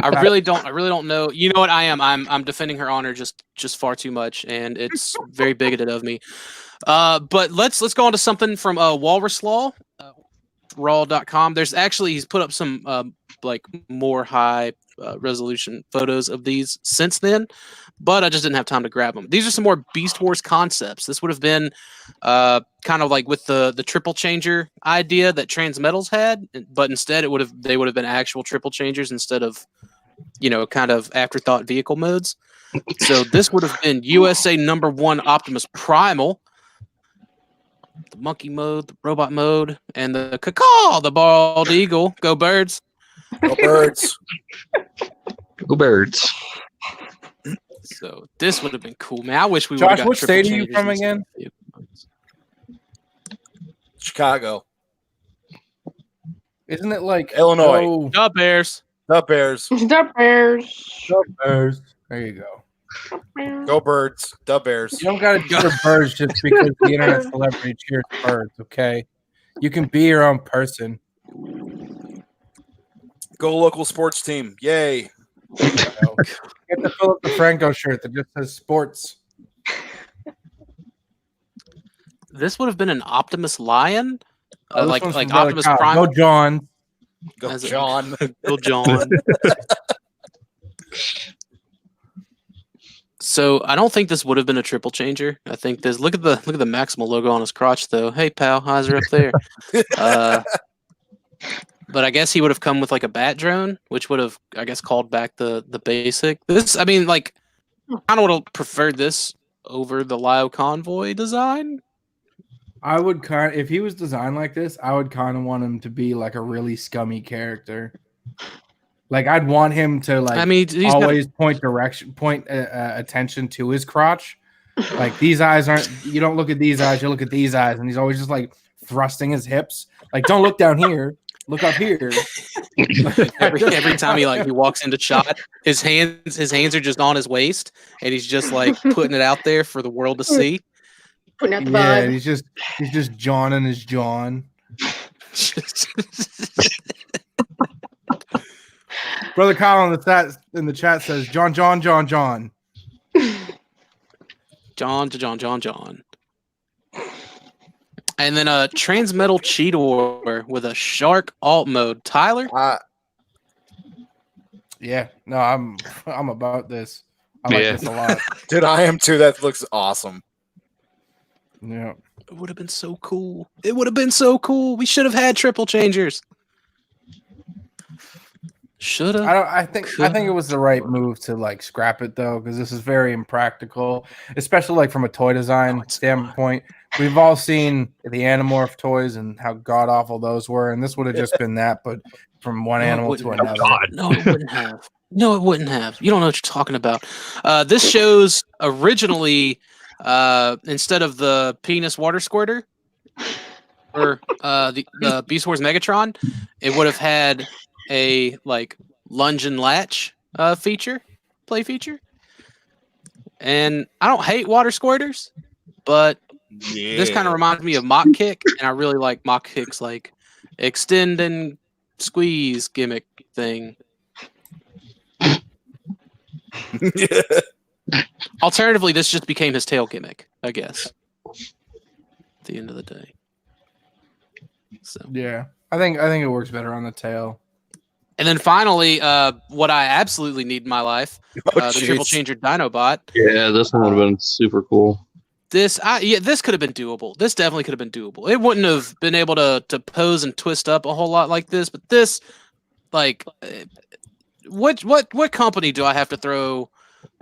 I really don't know. You know what I am? I'm defending her honor just far too much, and it's very bigoted of me. But let's go on to something from Walrus Law, raw.com. There's actually he's put up some like more high resolution photos of these since then, but I just didn't have time to grab them. These are some more Beast Wars concepts. This would have been kind of like with the triple changer idea that Transmetals had, but instead they would have been actual triple changers instead of kind of afterthought vehicle modes. So this would have been USA #1 Optimus Primal, the monkey mode, the robot mode, and the cacaw, the bald eagle. Go birds!
Go birds!
Go birds!
So this would have been cool, man. I wish we would have
Josh,
got
what
triple
state are you
changes
from
instead
again?
of vehicle modes.
Chicago.
Isn't it like
Illinois.
Oh,
The Bears.
The Bears.
The Bears.
there you go.
Go birds. The Bears.
You don't gotta cheer birds just because the internet celebrity cheers birds, okay? You can be your own person.
Go local sports team. Yay.
Get the Philip DeFranco shirt that just says sports.
This would have been an Optimus Lion,
Oh, this
like
one's from
Optimus
Deluxe.
Prime.
Go John.
Go
As a-
John.
Go John. So I don't think this would have been a triple changer. I think this. Look at the Maximal logo on his crotch, though. Hey, pal, how's it up there? But I guess he would have come with like a bat drone, which would have, I guess, called back the basic. This, I mean, like, I don't would have preferred this over the Lio Convoy design.
I would if he was designed like this, I would kind of want him to be like a really scummy character. Like I'd want him to like
I mean, he's
always point attention to his crotch. Like these eyes aren't. You don't look at these eyes. You look at these eyes, and he's always just like thrusting his hips. Like don't look down here. Look up here.
every time he walks into shot, his hands are just on his waist, and he's just like putting it out there for the world to see.
Putting out the
Yeah,
vibe.
he's just jawning his John. Brother Kyle in the chat says John.
John to John. And then a Transmetal Cheetor with a Shark alt mode. Tyler?
Yeah, no, I'm about this. I like this a lot.
Dude, I am too. That looks awesome.
Yeah.
It would have been so cool. We should have had triple changers. Should have.
I think it was the right move to like scrap it though, because this is very impractical, especially like from a toy design standpoint. We've all seen the Animorph toys and how god awful those were, and this would have just been that, but from one animal to another.
No, it wouldn't have. No, it wouldn't have. You don't know what you're talking about. This shows originally instead of the penis water squirter or the Beast Wars Megatron, it would have had a like lunge and latch play feature. And I don't hate water squirters, but this kind of reminds me of Mach Kick, and I really like Mach Kick's like extend and squeeze gimmick thing. Alternatively, this just became his tail gimmick, I guess. At the end of the day. So
Yeah. I think it works better on the tail.
and then finally, what I absolutely need in my life, the Triple Changer Dinobot.
Yeah, this one would have been super cool.
This could have been doable. This definitely could have been doable. It wouldn't have been able to pose and twist up a whole lot like this, but this, like, what company do I have to throw,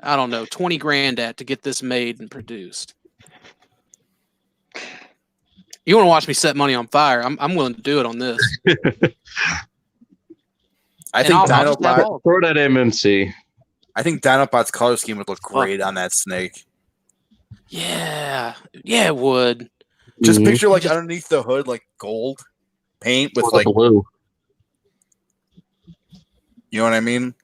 I don't know, 20 grand at to get this made and produced? You want to watch me set money on fire? I'm willing to do it on this.
I think
Dinobot, throw that MMC.
I think Dinobot's color scheme would look great on that snake.
Yeah, it would.
Just picture like underneath the hood, like gold paint with like
blue.
You know what I mean?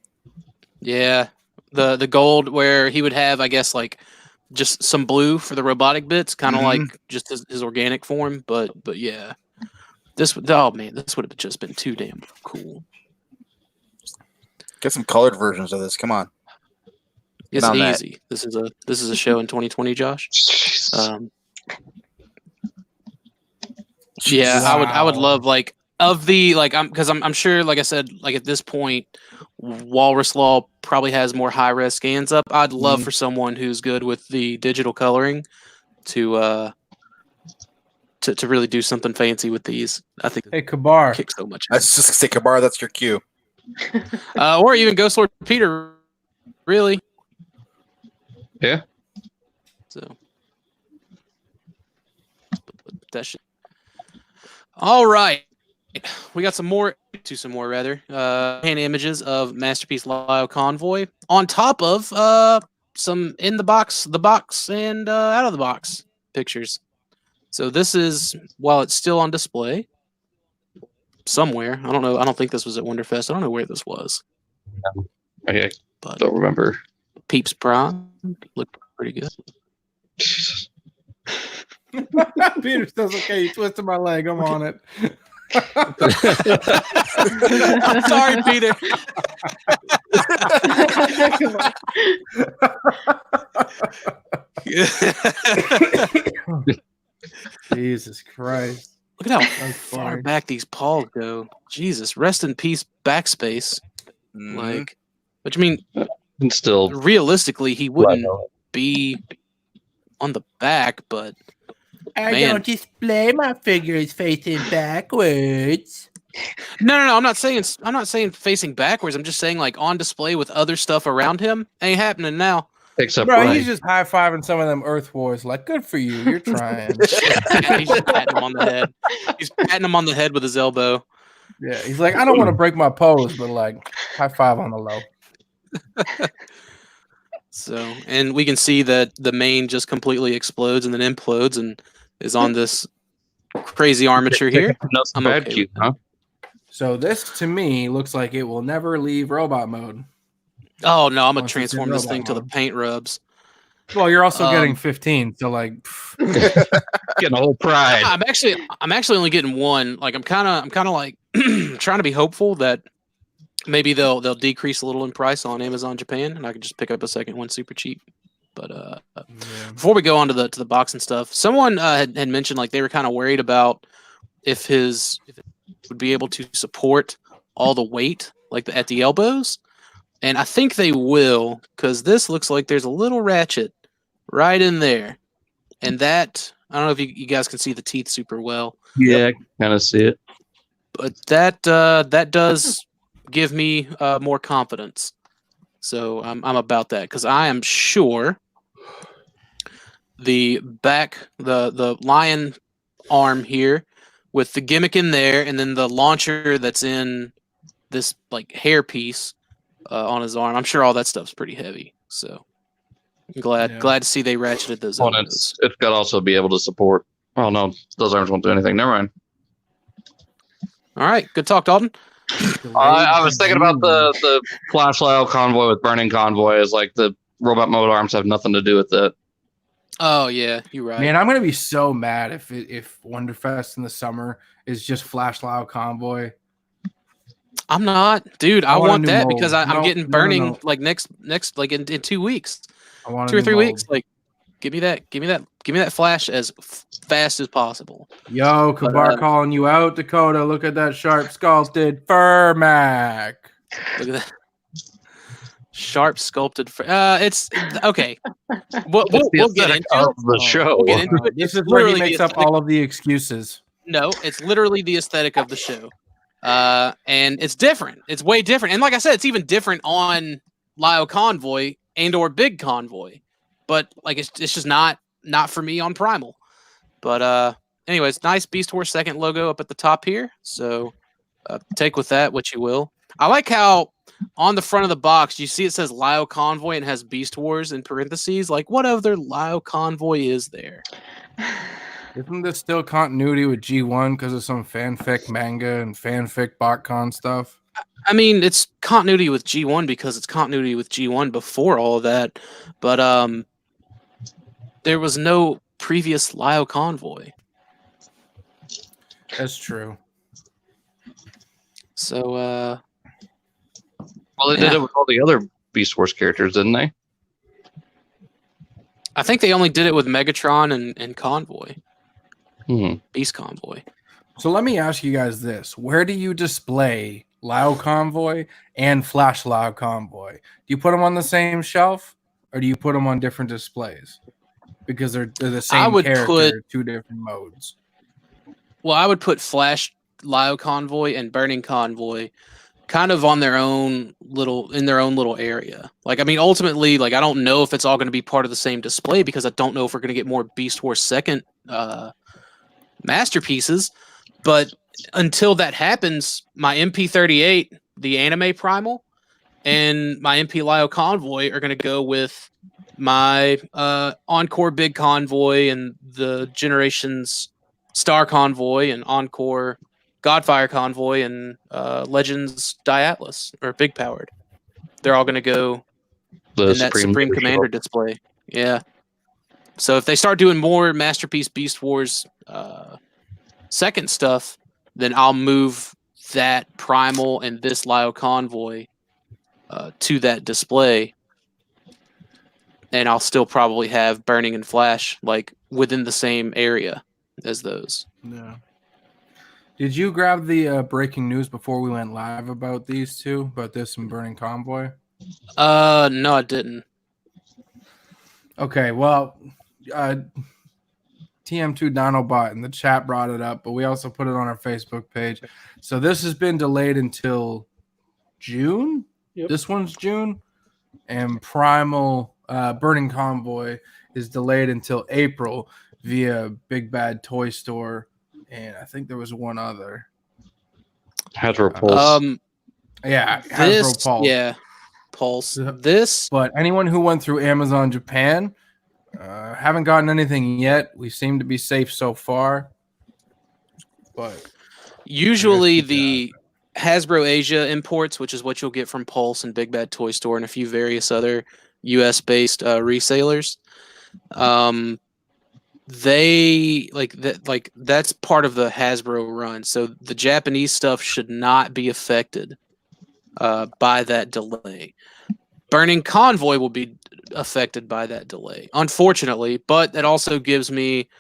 Yeah, the gold where he would have, I guess, like just some blue for the robotic bits, kind of like just his organic form. But yeah, this would have just been too damn cool.
Get some colored versions of this. Come on.
It's
on that.
easy. This is a show in 2020, Josh. Yeah,
Wow.
I would love like of the like I'm sure, like I said, like at this point Walrus Law probably has more high res scans up. I'd love for someone who's good with the digital coloring to really do something fancy with these. I think
Hey, Kabar.
kick so much.
I was just gonna say, Kabar, that's your cue.
Or even GhostLordPeter, really.
Yeah.
So that shit. All right, we got some more hand images of Masterpiece Lio Convoy on top of some in the box and out of the box pictures. So this is, while it's still on display somewhere, I don't know. I don't think this was at Winterfest. I don't know where this was.
I
But
don't remember.
Peeps Prime looked pretty good.
Peter says, okay, you twisted my leg. I'm on it.
I'm sorry, Peter.
Jesus Christ.
Look at how
That's
far
funny.
back these paws go. Jesus, rest in peace, backspace.
Mhm.
Like, which I mean,
And still,
realistically, he wouldn't be on the back, but
I
Man.
don't display my figures facing backwards.
no. I'm not saying facing backwards. I'm just saying like on display with other stuff around him. Ain't happening now.
except
Bro,
right.
he's just high fiving some of them Earth Wars. Like, good for you. You're trying.
He's just patting him on the head. He's patting him on the head with his elbow.
Yeah, he's like, I don't want to break my pose, but like, high five on the low.
So, and we can see that the main just completely explodes and then implodes and is on this crazy armature here.
Not
I'm
bad
okay
cute,
with that.
huh?
So this, to me, looks like it will never leave robot mode.
Oh no, I'm gonna
Once it's in
transform this
robot
thing till the
mode.
paint rubs.
Well, you're also getting
Um,
15, so like,
Getting a whole pride.
I'm actually only getting one. Like I'm kind of like trying to be hopeful that maybe they'll decrease a little in price on Amazon Japan, and I can just pick up a second one super cheap. But before we go on to the box and stuff, someone had mentioned like they were kind of worried about if it would be able to support all the weight like at the elbows, and I think they will, because this looks like there's a little ratchet right in there, and that I don't know if you guys can see the teeth super well,
Yeah, I can kind of see it.
but that does give me more confidence. So I'm about that because I am sure the lion arm here with the gimmick in there, and then the launcher that's in this like hair piece on his arm. I'm sure all that stuff's pretty heavy. So I'm glad to see they ratcheted those
Well,
elbows.
it's got to also be able to support. Oh no, those arms won't do anything. Never mind.
All right, good talk, Dalton.
I was thinking about the flashlight convoy with burning convoy is like the robot mode arms have nothing to do with that.
Oh yeah, you're right.
man, I'm gonna be so mad if Wonderfest in the summer is just Flash Loud Convoy.
I'm not, dude. I
want a
want
new
that
mold.
because I'm
No,
getting
no,
burning
no.
like next like in 2 weeks,
I want
2 or
a
3
new
weeks.
mold.
Like, give me that flash as fast as possible.
Yo, Kabar calling you out, Dakota. Look at that sharp sculpted Furmac.
Look at that. Sharp sculpted. It's okay. We'll
It's the
get
aesthetic
into
of
it.
the show.
We'll get into it.
This
It's
is where he
literally
makes
the
up all of the excuses.
No, it's literally the aesthetic of the show. And it's different. It's way different. And like I said, it's even different on Lio Convoy and or Big Convoy. But like it's just not for me on Primal. But anyways, nice Beast Wars second logo up at the top here. So take with that what you will. I like how on the front of the box you see it says Lio Convoy and it has Beast Wars in parentheses. Like what other Lio Convoy is there?
Isn't this still continuity with G1 because of some fanfic manga and fanfic BotCon stuff?
I mean, it's continuity with G1 because it's continuity with G1 before all of that. But there was no previous Lio Convoy.
That's true.
So,
Well, they
Yeah.
did it with all the other Beast Wars characters, didn't they?
I think they only did it with Megatron and Convoy,
Hmm.
Beast Convoy.
So let me ask you guys this: where do you display Lao Convoy and Flash Lao Convoy? Do you put them on the same shelf, or do you put them on different displays? Because they're the same
would
character, two different modes.
Well, I would put Flash, Lao Convoy, and Burning Convoy kind of on their own little area. Like, I mean, ultimately, like, I don't know if it's all going to be part of the same display because I don't know if we're going to get more Beast Wars second masterpieces. But until that happens, my MP38, the anime primal, and my MP Lao Convoy are going to go with my Encore Big Convoy and the Generations Star Convoy and Encore Godfire Convoy and Legends Diatlas or Big Powered. They're all going to go in that Supreme Commander display. Yeah. So if they start doing more Masterpiece Beast Wars second stuff, then I'll move that Primal and this Lio Convoy to that display. And I'll still probably have Burning and Flash like within the same area as those.
Yeah. Did you grab the breaking news before we went live about these two, about this and Burning Convoy?
No, I didn't.
Okay, well, TM2 Donobot in the chat brought it up, but we also put it on our Facebook page. So this has been delayed until June.
Yep.
This one's June, and Primal Burning Convoy is delayed until April via Big Bad Toy Store, and I think there was one other.
Hasbro Pulse.
Yeah, Hasbro Pulse.
Yeah, Pulse. This,
but anyone who went through Amazon Japan haven't gotten anything yet. We seem to be safe so far, but
usually the Hasbro Asia imports, which is what you'll get from Pulse and Big Bad Toy Store and a few various other US-based resellers. They like that. Like that's part of the Hasbro run. So the Japanese stuff should not be affected by that delay. Burning Convoy will be affected by that delay, unfortunately. But that also gives me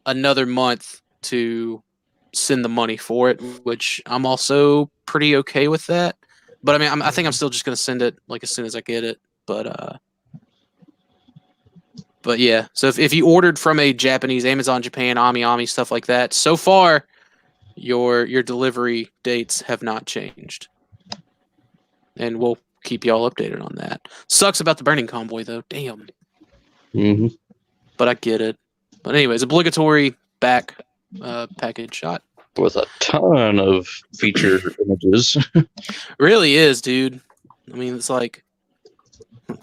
another month to send the money for it, which I'm also pretty okay with that. But I mean, I think I'm still just gonna send it like as soon as I get it. But yeah, so if you ordered from a Japanese Amazon Japan, Ami stuff like that, so far your delivery dates have not changed, and we'll keep y'all updated on that. Sucks about the Burning Convoy though, damn.
Mm-hmm.
But I get it. But anyways, obligatory back package shot
with a ton of feature images.
Really is, dude. I mean, it's like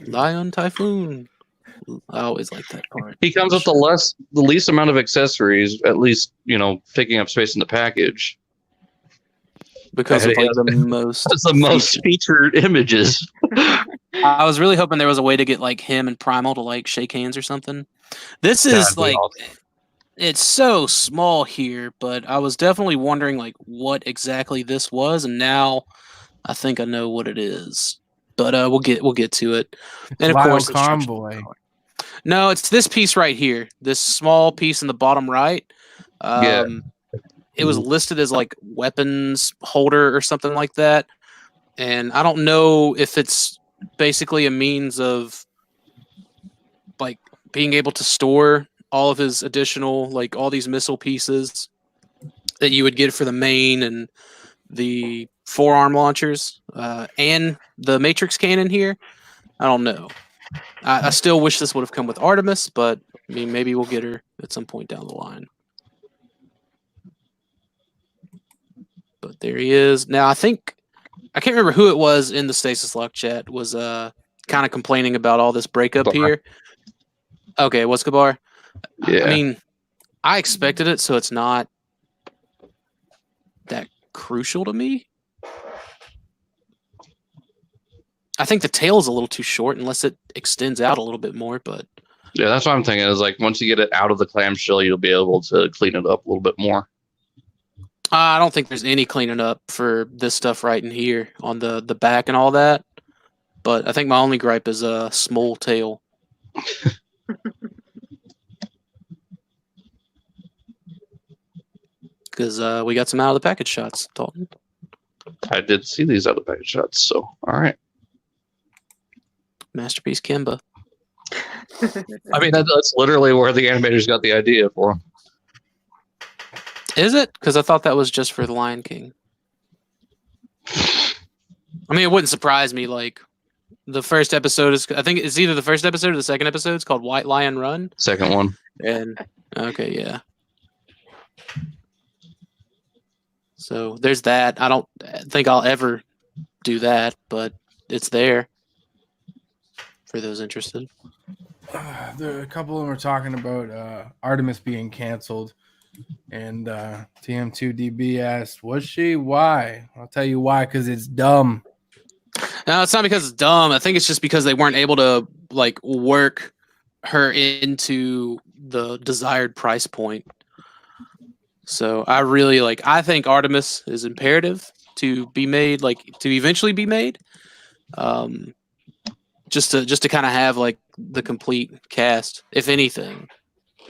Lion Typhoon. I always like that part.
He comes with the least amount of accessories, at least, taking up space in the package.
Because of like the most
that's the most featured images.
I was really hoping there was a way to get like him and Primal to like shake hands or something. This is like awesome. It's so small here, but I was definitely wondering like what exactly this was, and now I think I know what it is. But we'll get to it. And of course,
Convoy.
No, it's this piece right here. This small piece in the bottom right.
Yeah.
It was listed as like weapons holder or something like that. And I don't know if it's basically a means of like being able to store all of his additional, like all these missile pieces that you would get for the main and the forearm launchers and the Matrix cannon here. I don't know. I still wish this would have come with Artemis, but I mean, maybe we'll get her at some point down the line. But there he is. Now, I can't remember who it was in the Stasis Lock chat was kind of complaining about all this breakup here. Okay, what's Kabar?
Yeah.
I mean, I expected it, so it's not that crucial to me. I think the tail is a little too short unless it extends out a little bit more, but
yeah, that's what I'm thinking is like once you get it out of the clamshell, you'll be able to clean it up a little bit more.
I don't think there's any cleaning up for this stuff right in here on the back and all that. But I think my only gripe is a small tail. Because we got some out of the package shots, Dalton.
I did see these other package shots, so all right.
Masterpiece Kimba.
I mean, that's literally where the animators got the idea for.
Is it? Because I thought that was just for the Lion King. I mean, it wouldn't surprise me. Like, the first episode is, I think it's either the first episode or the second episode. It's called White Lion Run.
Second one.
And, okay, yeah. So there's that. I don't think I'll ever do that, but it's there for those interested.
A couple of them were talking about Artemis being canceled, and TM2DB asked, "Was she? Why?" I'll tell you why. Because it's dumb.
No, it's not because it's dumb. I think it's just because they weren't able to like work her into the desired price point. So I really I think Artemis is imperative to be made, like to eventually be made. Just to kind of have like the complete cast, if anything,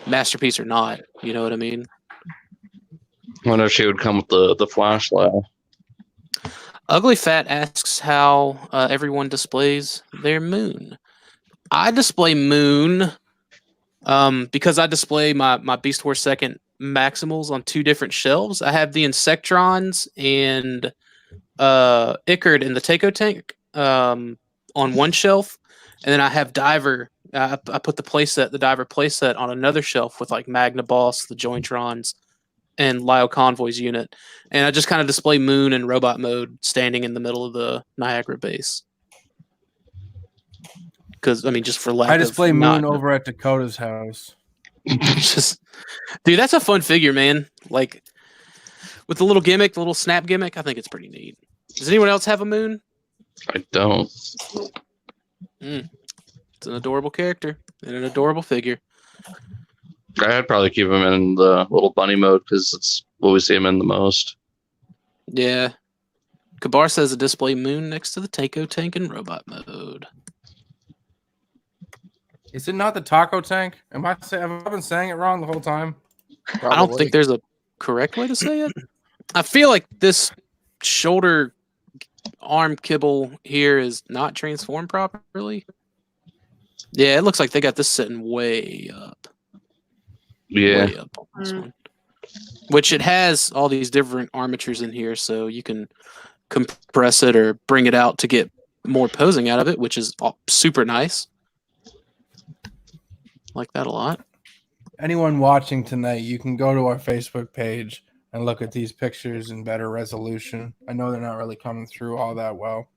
Masterpiece or not. You know what I mean?
I wonder if she would come with the flashlight.
Ugly Fat asks how everyone displays their moon. I display moon because I display my Beast Wars 2nd Maximals on two different shelves. I have the Insectrons and Ichard in the Taco Tank on one shelf, and then I have Diver. I put the Diver playset on another shelf with like Magna Boss, the Jointrons, and Lyle Convoy's unit, and I just kind of display Moon in robot mode, standing in the middle of the Niagara base. Because I mean, just for lack
I
of
display Moon over at Dakota's house.
Just, dude, that's a fun figure, man. Like with the little gimmick, the little snap gimmick, I think it's pretty neat. Does anyone else have a Moon?
I don't.
It's an adorable character and an adorable figure.
I'd probably keep him in the little bunny mode because it's what we see him in the most.
Yeah. Kabar says a display Moon next to the Taco Tank in robot mode.
Is it not the Taco Tank? Have I been saying it wrong the whole time?
Probably. I don't think there's a correct way to say it. I feel like this shoulder arm kibble here is not transformed properly. Yeah, it looks like they got this sitting way up.
Yeah.
Way up on this one. Which it has all these different armatures in here, so you can compress it or bring it out to get more posing out of it, which is super nice. Like that a lot.
Anyone watching tonight, you can go to our Facebook page and look at these pictures in better resolution. I know they're not really coming through all that well.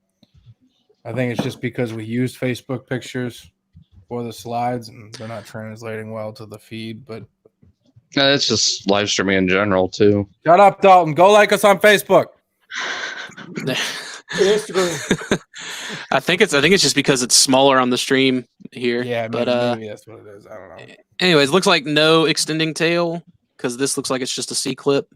I think it's just because we use Facebook pictures for the slides and they're not translating well to the feed, but
It's just live streaming in general too.
shut up, Dalton. Go like us on Facebook.
Instagram.
I think it's just because it's smaller on the stream here.
Yeah,
but
maybe that's what it is. I don't know.
Anyways, looks like no extending tail because this looks like it's just a C clip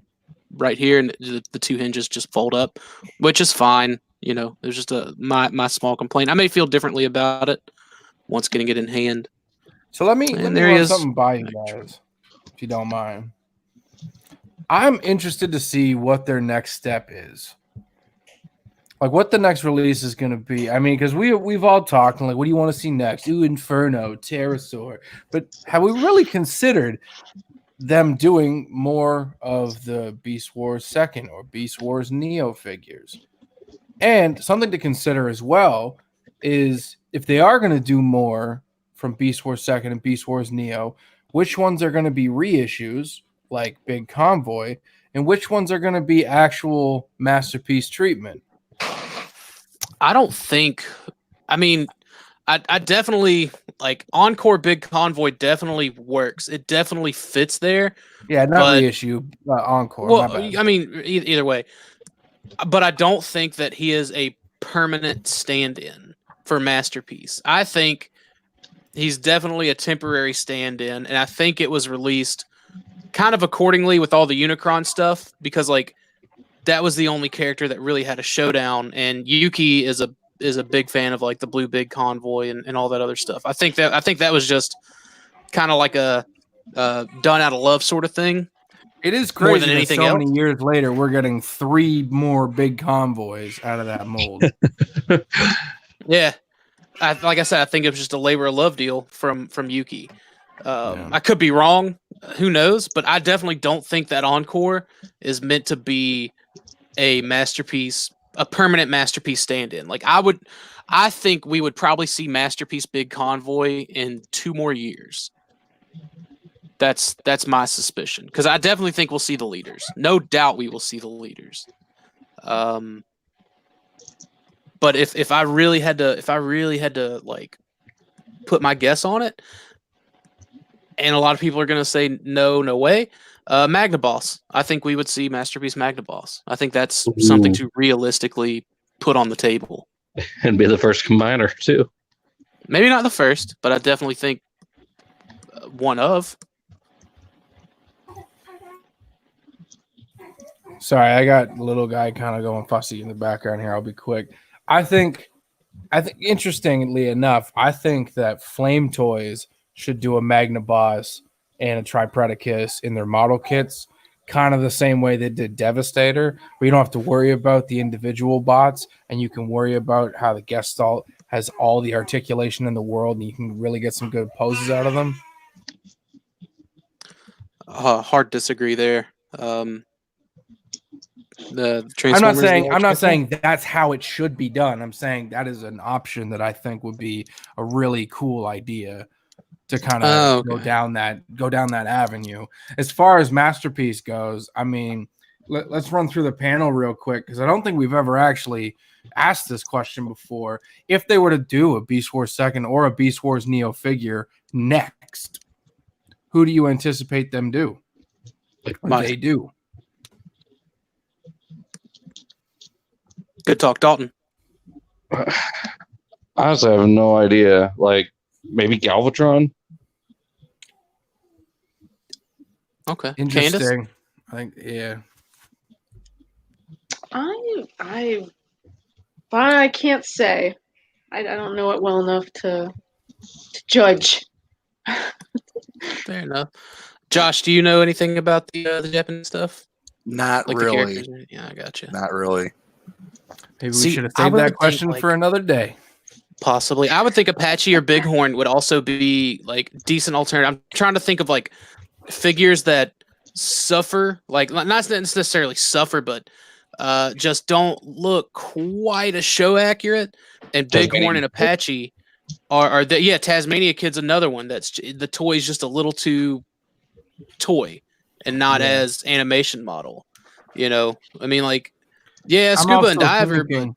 right here, and the two hinges just fold up, which is fine. You know, there's just my small complaint. I may feel differently about it once getting it in hand.
So let me
there
run something by you guys, if you don't mind. I'm interested to see what their next step is. Like what the next release is going to be. I mean, because we've all talked, like, what do you want to see next? Ooh, Inferno, Pterosaur. But have we really considered them doing more of the Beast Wars 2nd or Beast Wars Neo figures? And something to consider as well is if they are going to do more from Beast Wars 2nd and Beast Wars Neo, which ones are going to be reissues, like Big Convoy, and which ones are going to be actual Masterpiece treatment?
I don't think. I mean, I definitely like Encore Big Convoy definitely works. It definitely fits there.
Yeah, not reissue, Encore.
Well, I mean, either way. But I don't think that he is a permanent stand-in for Masterpiece. I think he's definitely a temporary stand-in, and I think it was released kind of accordingly with all the Unicron stuff, because like that was the only character that really had a showdown, and Yuki is a big fan of like the Blue Big Convoy and all that other stuff. I think that was just kind of like a done out of love sort of thing.
It is
More
crazy
than
that
anything
so
else.
many years later, we're getting 3 more big convoys out of that mold.
Yeah, like I said, I think it was just a labor of love deal from Yuki. I could be wrong. Who knows? But I definitely don't think that Encore is meant to be a masterpiece, a permanent masterpiece stand-in. Like I think we would probably see Masterpiece Big Convoy in 2 more years. That's my suspicion, because I definitely think we'll see the leaders. No doubt we will see the leaders. But if I really had to like put my guess on it, and a lot of people are going to say no way, Magnaboss. I think we would see Masterpiece Magnaboss. I think that's something to realistically put on the table.
And be the first combiner too.
Maybe not the first, but I definitely think one of.
Sorry, I got little guy kind of going fussy in the background here. I'll be quick. I think interestingly enough, I think that Flame Toys should do a Magnaboss and a Tripredacus in their model kits, kind of the same way they did Devastator, where you don't have to worry about the individual bots, and you can worry about how the Gestalt has all the articulation in the world, and you can really get some good poses out of them.
Hard disagree there. The
I'm not saying that's how it should be done. I'm saying that is an option that I think would be a really cool idea to kind of go down that avenue. As far as Masterpiece goes, I mean, let's run through the panel real quick, because I don't think we've ever actually asked this question before. If they were to do a Beast Wars 2nd or a Beast Wars Neo figure next, who do you anticipate them do? Or they do?
Good talk, Dalton.
Honestly, I have no idea. Like maybe Galvatron.
Okay,
Interesting.
Candace?
I think, yeah.
I can't say. I don't know it well enough to judge.
Fair enough. Josh, do you know anything about the Japanese stuff?
Not
Like
really.
The characters? Yeah, I gotcha.
Not really.
Maybe
See,
we should have
I
saved
would
that
think,
question
like-
for another day.
Possibly. I would think Apache or Bighorn would also be like decent alternative. I'm trying to think of like figures that suffer, like not necessarily suffer, but just don't look quite as show accurate. And Bighorn and Apache are Tasmania Kid's another one that's the toy's just a little too toy and not as animation model. You know, I mean, like, yeah, Scuba and Diver, but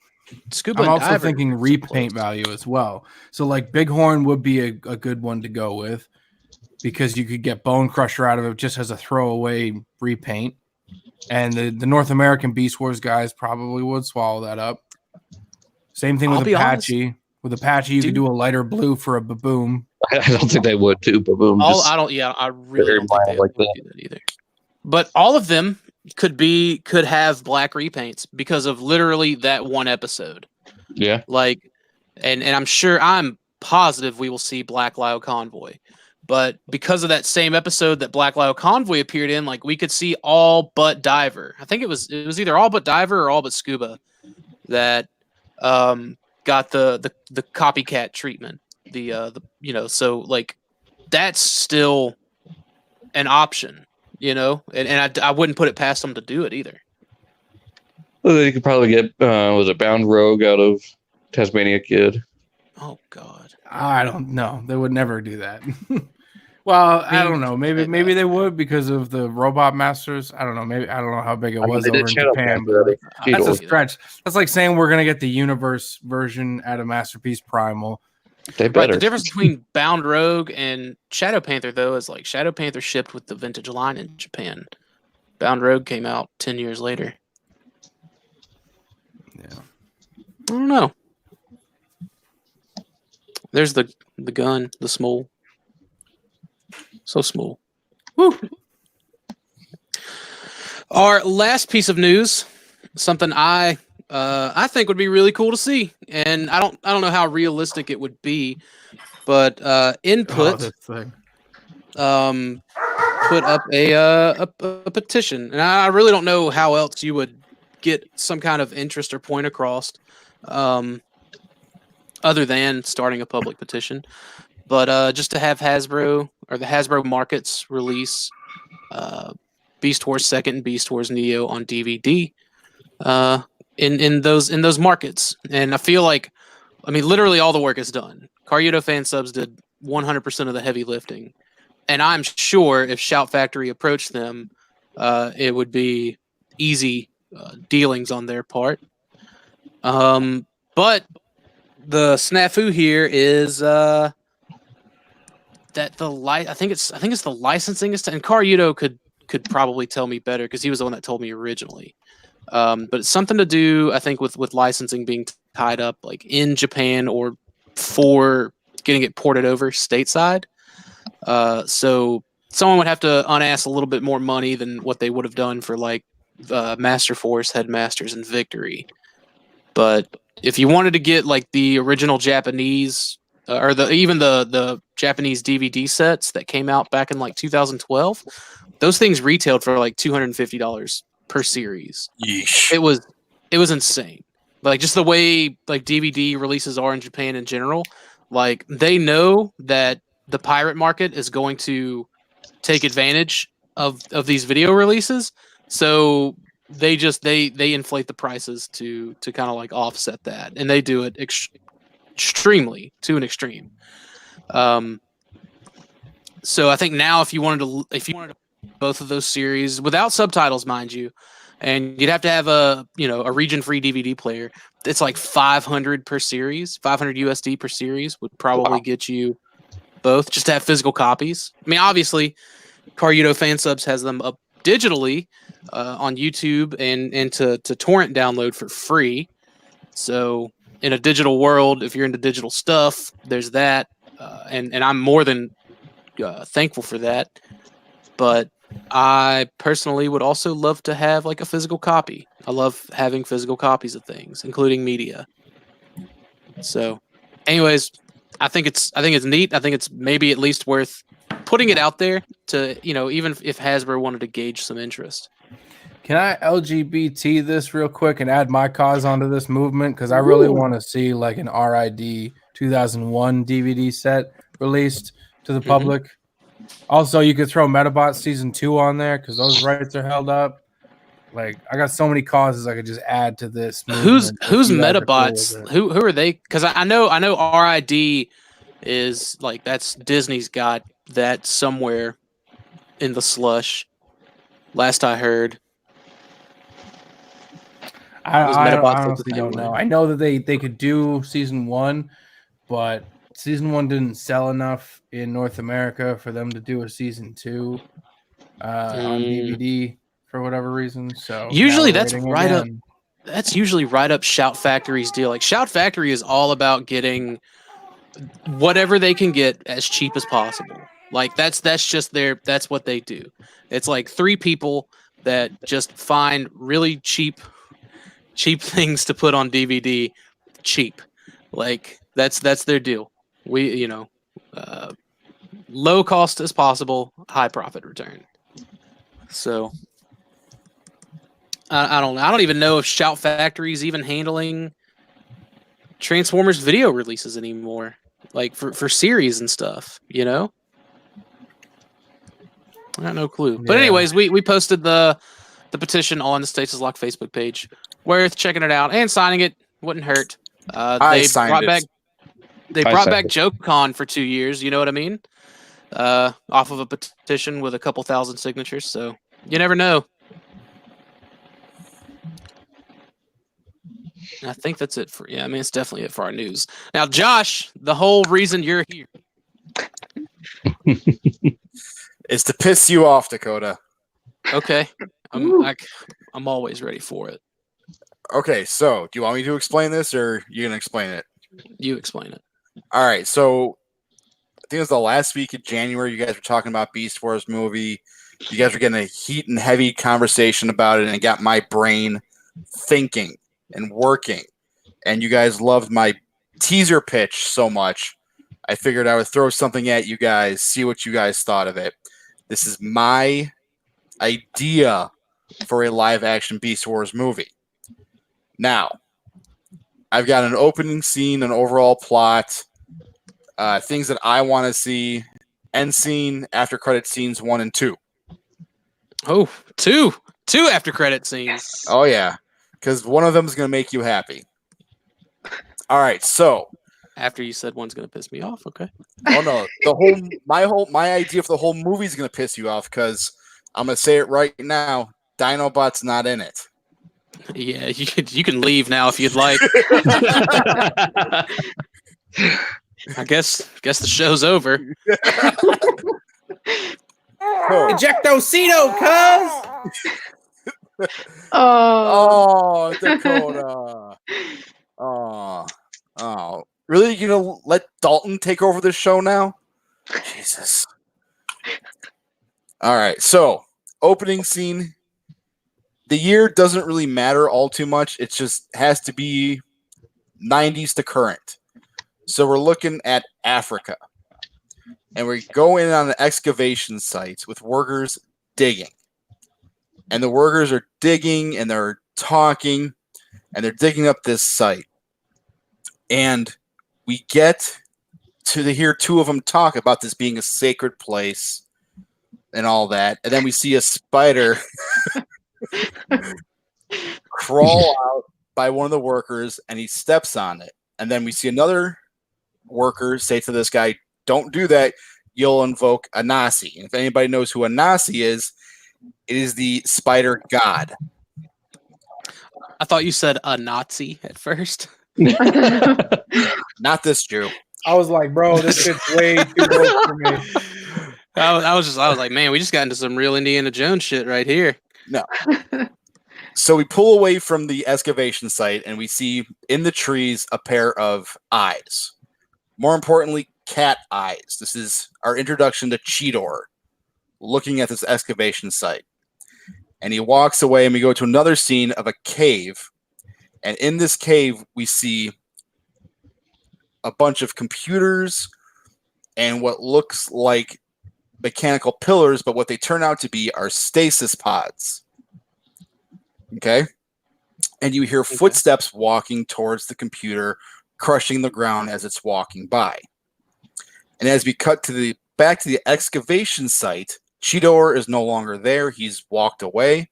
Scuba
I'm
and
also
Diver
thinking
are so
repaint
close.
value as well. So like Bighorn would be a good one to go with, because you could get Bone Crusher out of it just as a throwaway repaint. And the North American Beast Wars guys probably would swallow that up. Same thing
I'll
with
be
Apache.
honest.
With Apache, you could do a lighter blue for a Baboom.
I don't think they would too, but boom.
I really
very
don't think they
mild like
would
that.
do that either. But all of them could have black repaints because of literally that one episode.
Yeah.
Like, and I'm positive we will see Black Lyle Convoy. But because of that same episode that Black Lyle Convoy appeared in, like we could see all but Diver. I think it was either all but Diver or all but Scuba that got the copycat treatment. So like that's still an option, and I wouldn't put it past them to do it either.
Well, you could probably get was it Bound Rogue out of Tasmania Kid.
Oh God.
I don't know. They would never do that. Well, I don't know. Maybe they would because of the Robot Masters. I don't know. Maybe I don't know how big it was over in Japan. But that's a stretch. That's like saying we're gonna get the Universe version out of Masterpiece Primal.
They better.
Right, the difference between Bound Rogue and Shadow Panther, though, is like Shadow Panther shipped with the vintage line in Japan. Bound Rogue came out 10 years later.
Yeah.
I don't know. There's the gun, the small. So small. Woo. Our last piece of news, something I think would be really cool to see, and I don't know how realistic it would be, but Input
this thing.
put up a petition, and I really don't know how else you would get some kind of interest or point across, other than starting a public petition, but just to have Hasbro or the Hasbro Markets release Beast Wars 2nd and Beast Wars Neo on DVD in those markets. And I feel like, I mean, literally all the work is done. Karyudo fan subs did 100% of the heavy lifting. And I'm sure if Shout Factory approached them, it would be easy dealings on their part. But the snafu here is that I think it's the licensing is, and Karyudo could probably tell me better because he was the one that told me originally. But it's something to do, I think, with licensing being tied up like in Japan or for getting it ported over stateside. So someone would have to unass a little bit more money than what they would have done for like Master Force, Headmasters, and Victory. But if you wanted to get like the original Japanese or even the Japanese DVD sets that came out back in like 2012, those things retailed for like $250 per series.
Yeesh.
It was insane. Like just the way like DVD releases are in Japan in general, like they know that the pirate market is going to take advantage of these video releases, so they inflate the prices to kind of like offset that, and they do it extremely to an extreme. So I think now if you wanted to both of those series without subtitles, mind you, and you'd have to have a region-free DVD player. It's like 500 per series, 500 USD per series would probably get you both just to have physical copies. I mean, obviously, Karyudo fan subs has them up digitally on YouTube and to torrent download for free. So in a digital world, if you're into digital stuff, there's that, and I'm more than thankful for that. But I personally would also love to have like a physical copy. I love having physical copies of things, including media. So, anyways, I think it's neat. I think it's maybe at least worth putting it out there to, even if Hasbro wanted to gauge some interest.
Can I LGBT this real quick and add my cause onto this movement? Because I really want to see like an RID 2001 DVD set released to the public. Also, you could throw Metabot Season 2 on there because those rights are held up. Like, I got so many causes I could just add to this.
Who's Metabots? Who are they? Because I know RID is like that's Disney's got that somewhere in the slush. Last I heard.
I honestly don't know. I know that they could do Season 1, but Season 1 didn't sell enough in North America for them to do a Season 2 on DVD for whatever reason. So
usually that's right up. That's usually right up Shout Factory's deal. Like Shout Factory is all about getting whatever they can get as cheap as possible. Like that's just that's what they do. It's like three people that just find really cheap things to put on DVD. Cheap. Like that's their deal. We low cost as possible, high profit return. So I don't even know if Shout Factory is even handling Transformers video releases anymore, like for series and stuff. I got no clue. But anyways, we posted the petition on the Stasis Lock Facebook page. Worth checking it out and signing it. Wouldn't hurt. They brought back JokeCon for 2 years. You know what I mean? Off of a petition with a couple thousand signatures. So you never know. I think that's it for it's definitely it for our news. Now, Josh, the whole reason you're here
is to piss you off, Dakota.
Okay. I'm always ready for it.
Okay, so do you want me to explain this or you gonna explain it?
You explain it.
All right, so I think it was the last week of January you guys were talking about Beast Wars movie. You guys were getting a heat and heavy conversation about it, and it got my brain thinking and working. And you guys loved my teaser pitch so much, I figured I would throw something at you guys, see what you guys thought of it. This is my idea for a live-action Beast Wars movie. Now, I've got an opening scene, an overall plot, things that I want to see, end scene, after credit scenes 1 and 2.
Oh, two after credit scenes.
Oh yeah, because one of them is going to make you happy. All right, so
After you said one's gonna piss me off, okay.
oh no, my idea for the whole movie is going to piss you off because I'm going to say it right now. Dinobot's not in it.
Yeah, you can leave now if you'd like. I guess the show's over.
Ejectocito, cuz!
Oh, Dakota. Oh. Really? You gonna let Dalton take over this show now? Jesus. All right. So, opening scene. The year doesn't really matter all too much. It just has to be 90s to current. So we're looking at Africa. And we go in on an excavation site with workers digging. And the workers are digging and they're talking and they're digging up this site. And we get to hear two of them talk about this being a sacred place and all that. And then we see a spider crawl out by one of the workers and he steps on it. And then we see another worker say to this guy, "Don't do that. You'll invoke a Nazi." And if anybody knows who a Nazi is, it is the spider god.
I thought you said a Nazi at first.
Not this Jew.
I was like, bro, this shit's way too woke for me.
I was like, man, we just got into some real Indiana Jones shit right here.
No. So we pull away from the excavation site and we see in the trees a pair of eyes. More importantly, cat eyes. This is our introduction to Cheetor looking at this excavation site. And he walks away and we go to another scene of a cave. And in this cave, we see a bunch of computers and what looks like mechanical pillars, but what they turn out to be are stasis pods. Okay? And you hear footsteps walking towards the computer, crushing the ground as it's walking by. And as we cut to back to the excavation site, Cheetor is no longer there. He's walked away.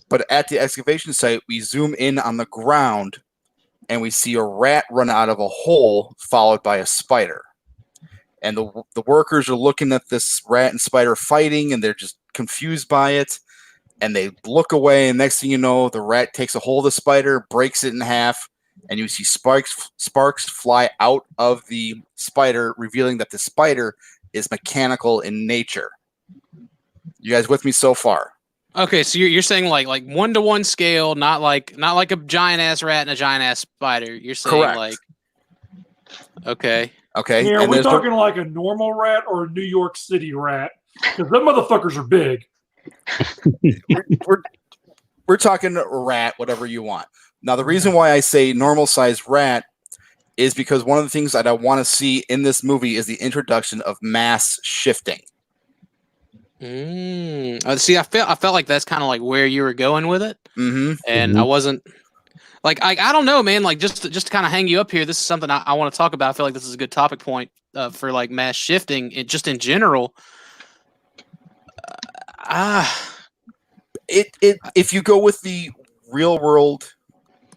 But at the excavation site, we zoom in on the ground and we see a rat run out of a hole followed by a spider. And the workers are looking at this rat and spider fighting and they're just confused by it. And they look away and next thing you know, the rat takes a hold of the spider, breaks it in half, and you see sparks fly out of the spider, revealing that the spider is mechanical in nature. You guys with me so far?
Okay, so you're saying like 1-to-1 scale, not like a giant ass rat and a giant ass spider. You're saying
Correct.
like okay.
Okay.
Yeah,
and
we're
there's
talking like a normal rat or a New York City rat. Because them motherfuckers are big.
we're talking rat, whatever you want. Now, the reason why I say normal sized rat is because one of the things that I want to see in this movie is the introduction of mass shifting.
See, I felt like that's kind of like where you were going with it, and I wasn't like I don't know, man. Like just to kind of hang you up here, this is something I want to talk about. I feel like this is a good topic point for like mass shifting, just in general.
If you go with the real world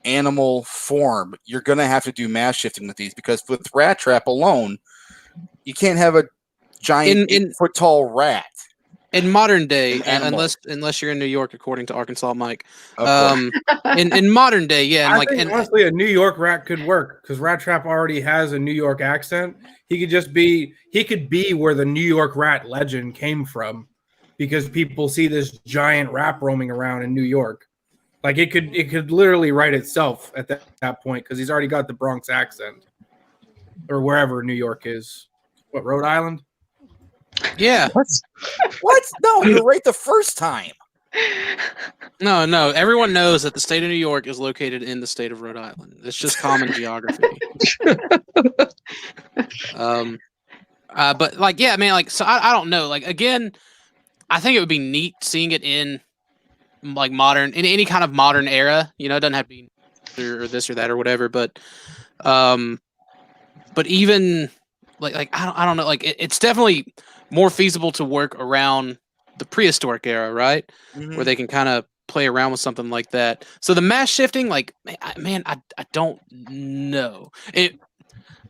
animal form, you're gonna have to do mass shifting with these because with Rat Trap alone, you can't have a giant 8-foot tall rat.
In modern day, unless you're in New York, according to Arkansas Mike, in modern day, yeah,
I think honestly, a New York rat could work because Rat Trap already has a New York accent. He could be where the New York rat legend came from, because people see this giant rat roaming around in New York. Like it could literally write itself at that point because he's already got the Bronx accent or wherever New York is. What, Rhode Island?
Yeah.
What? No, you're right the first time.
No. Everyone knows that the state of New York is located in the state of Rhode Island. It's just common geography. But like, yeah, man, like, so I don't know. Like, again, I think it would be neat seeing it in like modern, in any kind of modern era. You know, it doesn't have to be or this or that or whatever. But even like I don't know. Like, it's definitely more feasible to work around the prehistoric era, right?
Mhm.
Where they can kind of play around with something like that. So the mass shifting, like, man, I don't know.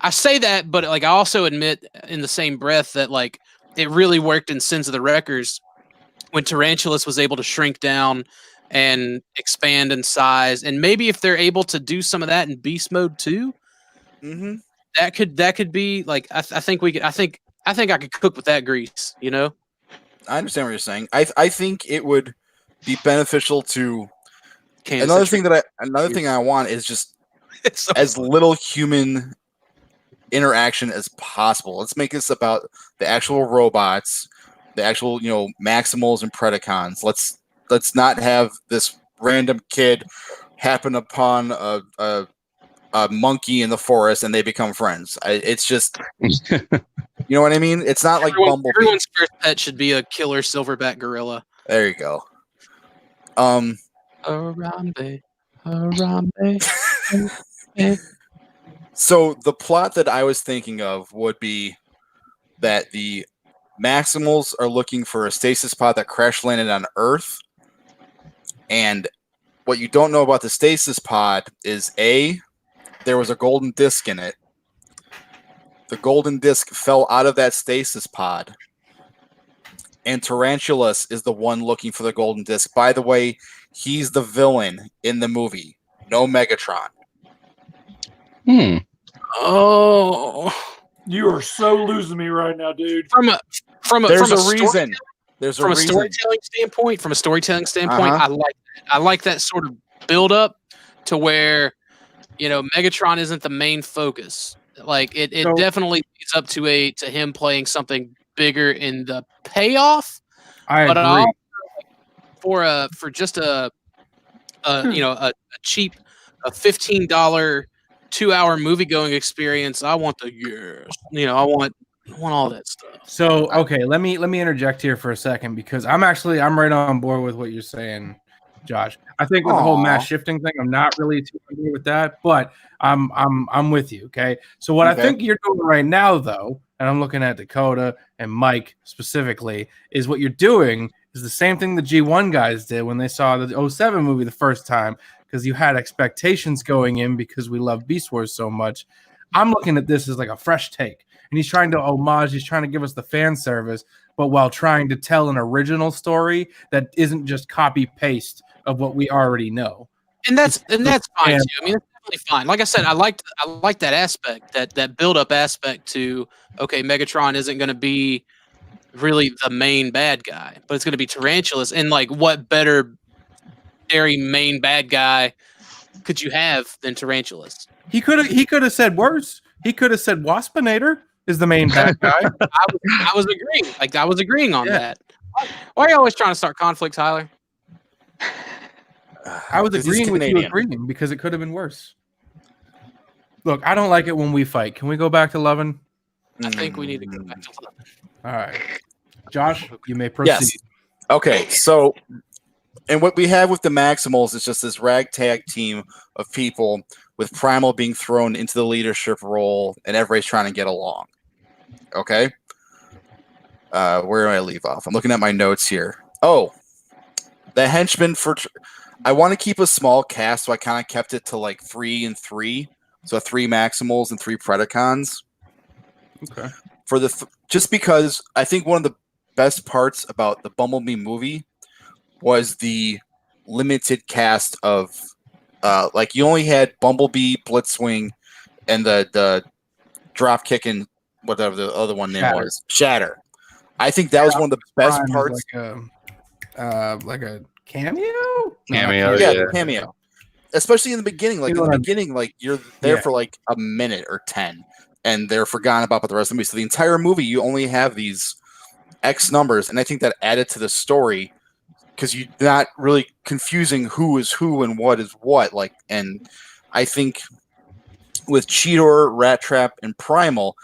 I say that, but like I also admit in the same breath that like it really worked in Sins of the Wreckers when Tarantulas was able to shrink down and expand in size, and maybe if they're able to do some of that in Beast Mode too, that could be like I think I could cook with that grease, you know.
I understand what you're saying. I think it would be beneficial to another thing I want is just
so
as little human interaction as possible. Let's make this about the actual robots, the actual, Maximals and Predacons. Let's not have this random kid happen upon a monkey in the forest and they become friends. It's just, you know what I mean? It's not like Bumblebee.
Everyone's first pet should be a killer silverback gorilla.
There you go.
Harambe.
So the plot that I was thinking of would be that the Maximals are looking for a stasis pod that crash landed on Earth. And what you don't know about the stasis pod is there was a golden disc in it. The golden disc fell out of that stasis pod. And Tarantulas is the one looking for the golden disc. By the way, he's the villain in the movie. No Megatron.
Oh,
You are so losing me right now, dude.
There's a reason.
From a storytelling standpoint, I like that sort of build up to where, Megatron isn't the main focus. Like it definitely leads up to him playing something bigger in the payoff.
I agree.
For just a cheap $15 2-hour movie going experience, I want I want all that stuff.
So okay, let me interject here for a second because I'm right on board with what you're saying, Josh. I think with the whole mass shifting thing, I'm not really too agree with that, but I'm with you. Okay. So what I think you're doing right now, though, and I'm looking at Dakota and Mike specifically, is what you're doing is the same thing the G1 guys did when they saw the 07 movie the first time, because you had expectations going in because we love Beast Wars so much. I'm looking at this as like a fresh take. And he's trying to homage, he's trying to give us the fan service, but while trying to tell an original story that isn't just copy paste of what we already know.
And that's fine too. I mean, it's definitely fine. Like I said, I like that aspect, that build up aspect to, okay, Megatron isn't going to be really the main bad guy, but it's going to be Tarantulas. And like, what better scary main bad guy could you have than Tarantulas?
He could have said worse. He could have said Waspinator is the main bad guy.
I was agreeing. Like I was agreeing on that. Why are you always trying to start conflict, Tyler?
I was agreeing with you agreeing because it could have been worse. Look, I don't like it when we fight. Can we go back to loving?
I think we need to go back to loving.
All right. Josh, you may proceed.
Yes. Okay, so and what we have with the Maximals is just this ragtag team of people with Primal being thrown into the leadership role and everybody's trying to get along. Okay? Where do I leave off? I'm looking at my notes here. Oh, the henchman I want to keep a small cast, so I kind of kept it to like 3 and 3. So 3 Maximals and 3 Predacons.
Okay.
For just because I think one of the best parts about the Bumblebee movie was the limited cast of like you only had Bumblebee, Blitzwing, and the drop kicking whatever the other one name was, Shatter. I think that was one of the best parts.
Like a cameo?
Cameo. Especially in the beginning. Like in the beginning, like you're there for like a minute or 10, and they're forgotten about by the rest of the movie. So the entire movie, you only have these X numbers, and I think that added to the story because you're not really confusing who is who and what is what. Like, and I think with Cheetor, Rat Trap, and Primal,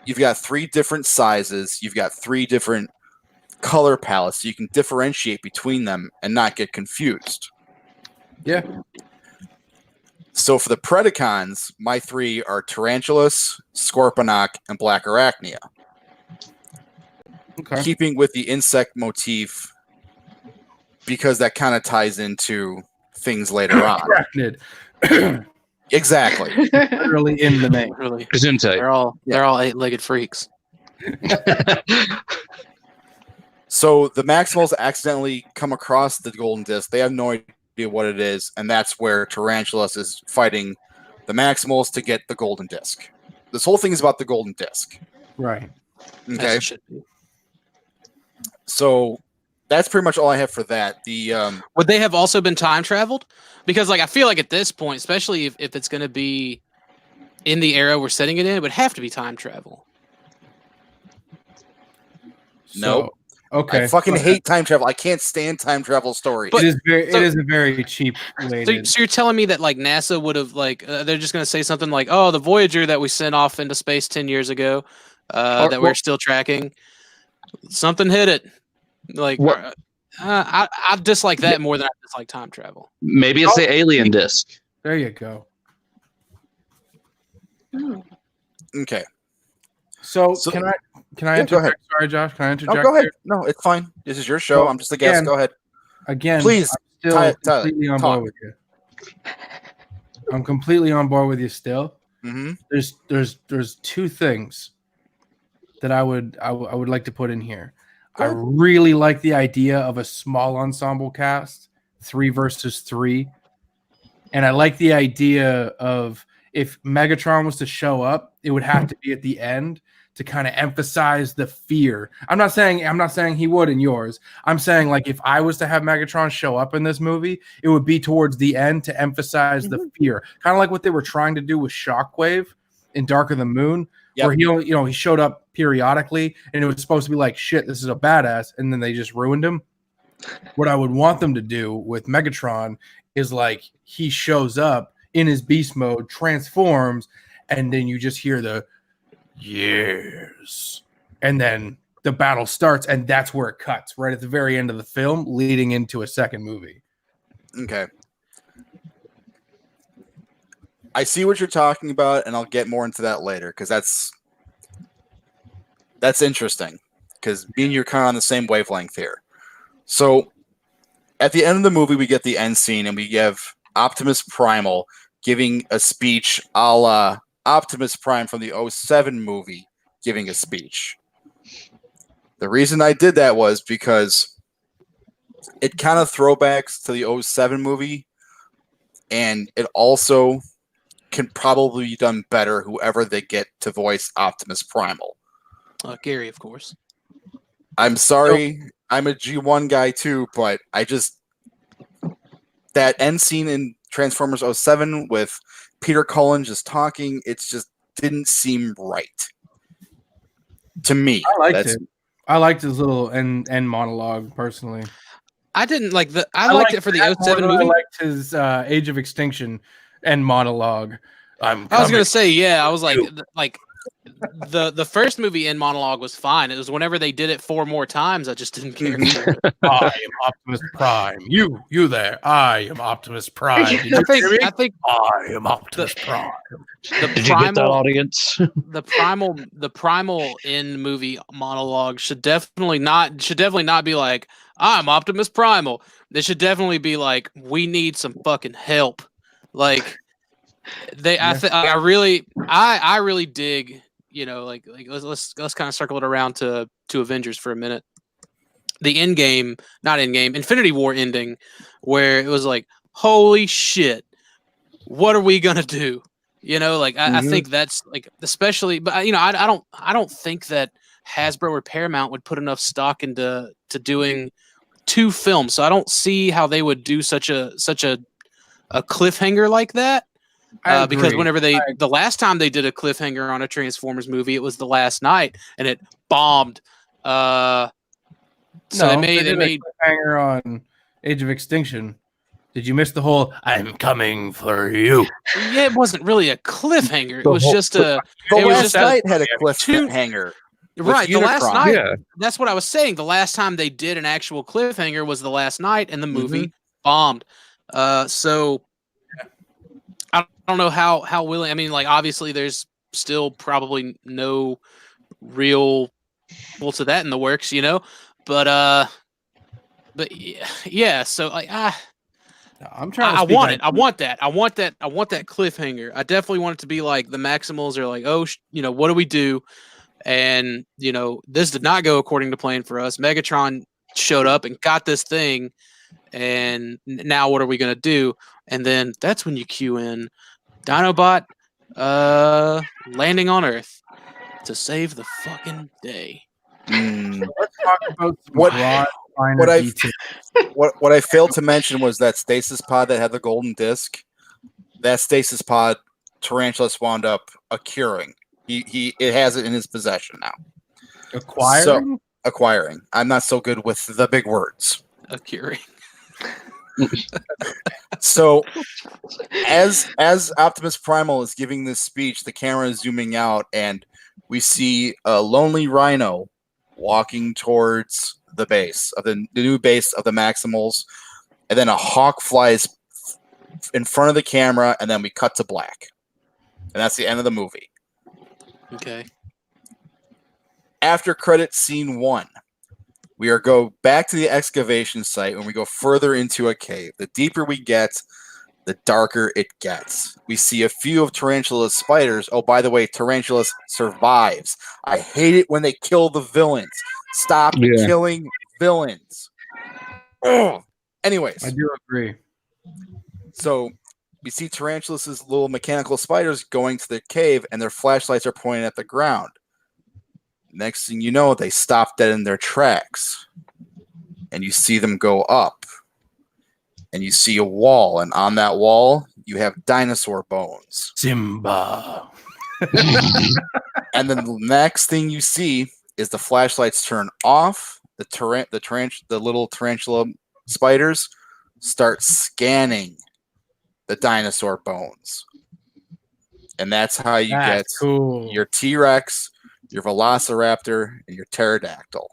you've got 3 different sizes. You've got 3 different color palettes, so you can differentiate between them and not get confused.
Yeah.
So for the Predacons, my 3 are Tarantulas, Scorponok, and Black Arachnia.
Okay.
Keeping with the insect motif, because that kind of ties into things later on.
Arachnid.
Exactly.
Literally in the name.
Really,
Gesundheit.
they're all 8-legged freaks.
So the Maximals accidentally come across the golden disc. They have no idea what it is, and that's where Tarantulas is fighting the Maximals to get the golden disc. This whole thing is about the golden disc.
Right.
Okay.
As it should be.
So that's pretty much all I have for that. The
Would they have also been time traveled? Because like I feel like at this point, especially if it's going to be in the era we're setting it in, it would have to be time travel.
Nope.
Okay.
I fucking hate time travel. I can't stand time travel stories.
But-
it
so-
is a very cheap way
So you're telling me that like NASA would have like they're just going to say something like, "Oh, the Voyager that we sent off into space 10 years ago, that we're still tracking, something hit it." Like,
What-
I dislike that more than I dislike time travel.
Maybe it's the alien disc.
There you go.
Okay.
So,
So-
can I
Yeah, go ahead.
interject? Sorry, Josh. Can I
No,
interject?
go ahead.
here?
No, it's fine. This is your show.
Well,
I'm just a guest.
again-
Go ahead.
Again,
Please,
I'm still
Tyler,
completely on
talk.
board with you. I'm completely on board with you still.
Mm-hmm.
There's 2 things that I would like to put in here. I really like the idea of a small ensemble cast, 3 versus 3. And I like the idea of if Megatron was to show up, it would have to be at the end to kind of emphasize the fear. I'm not saying he would in yours. I'm saying like if I was to have Megatron show up in this movie, it would be towards the end to emphasize the fear. Kind of like what they were trying to do with Shockwave in Dark of the Moon, where he showed up periodically and it was supposed to be like, shit, this is a badass, and then they just ruined him. What I would want them to do with Megatron is like he shows up in his beast mode, transforms, and then you just hear the yes, and then the battle starts, and that's where it cuts right at the very end of the film, leading into a second movie.
Okay. I see what you're talking about, and I'll get more into that later because that's interesting. Because me and you're kind of on the same wavelength here. So, at the end of the movie, we get the end scene, and we have Optimus Primal giving a speech a la Optimus Prime from the 07 movie giving a speech. The reason I did that was because it kind of throwbacks to the 07 movie, and it also can probably be done better whoever they get to voice Optimus Primal.
Gary, of course.
I'm sorry, I'm a G1 guy too, but that end scene in Transformers 07 with Peter Cullen just talking, it just didn't seem right to me.
I liked it. I liked his little end monologue personally.
I didn't like the. I liked it for the 07 movie.
I liked his Age of Extinction end monologue.
I was gonna say, yeah. I was like the first movie in monologue was fine. It was whenever they did it 4 more times, I just didn't care.
I am Optimus Prime. You there? I am Optimus Prime. Did you hear me?
I think
I am Optimus Prime.
Did you get that, audience?
the primal in movie monologue should definitely not be like, I'm Optimus Primal. They should definitely be like, we need some fucking help. Like I really dig, let's kind of circle it around to Avengers for a minute. The Infinity War ending, where it was like, holy shit, what are we gonna do? I think that's like, especially, but I don't think that Hasbro or Paramount would put enough stock into doing 2 films. So I don't see how they would do such a cliffhanger like that. Because whenever the last time they did a cliffhanger on a Transformers movie, it was The Last Night, and it bombed So they made
a cliffhanger on Age of Extinction. Did you miss the whole "I'm coming for you"?
Yeah, it wasn't really a cliffhanger. It
The
was
whole-
just a.
The
It was
last
just
night had a
two-
cliffhanger.
Right, the last
Unicron.
night.
Yeah.
That's what I was saying. The last time they did an actual cliffhanger was the last night, and the movie
Mm-hmm.
bombed. So I don't know how willing. I mean, like obviously, there's still probably no real well to that in the works, you know. But yeah. So like
I'm trying.
I want it. I want that. I want that cliffhanger. I definitely want it to be like the Maximals are like, oh, you know, what do we do? And you know, this did not go according to plan for us. Megatron showed up and got this thing, and now what are we gonna do? And then that's when you cue in Dinobot landing on Earth to save the fucking day.
Let's talk about some
What-
broad, finer
what I-
details.
What I failed to mention was that stasis pod that had the golden disc. That stasis pod, Tarantulas wound up acquiring. It has it in his possession now. Acquiring. I'm not so good with the big words.
Akiri.
So as Optimus Primal is giving this speech, the camera is zooming out, and we see a lonely rhino walking towards the base of the new base of the Maximals, and then a hawk flies in front of the camera, and then we cut to black, and that's the end of the movie.
Okay.
After credits scene 1, we go back to the excavation site when we go further into a cave. The deeper we get, the darker it gets. We see a few of Tarantula's spiders. Oh, by the way, Tarantulas survives. I hate it when they kill the villains. Stop killing villains. Ugh. Anyways.
I do agree.
So we see Tarantulas' little mechanical spiders going to the cave, and their flashlights are pointing at the ground. Next thing you know, they stop dead in their tracks. And you see them go up. And you see a wall, and on that wall, you have dinosaur bones.
Simba.
And then the next thing you see is the flashlights turn off. The little tarantula spiders start scanning the dinosaur bones. And that's how you get your T-Rex, your Velociraptor, and your Pterodactyl.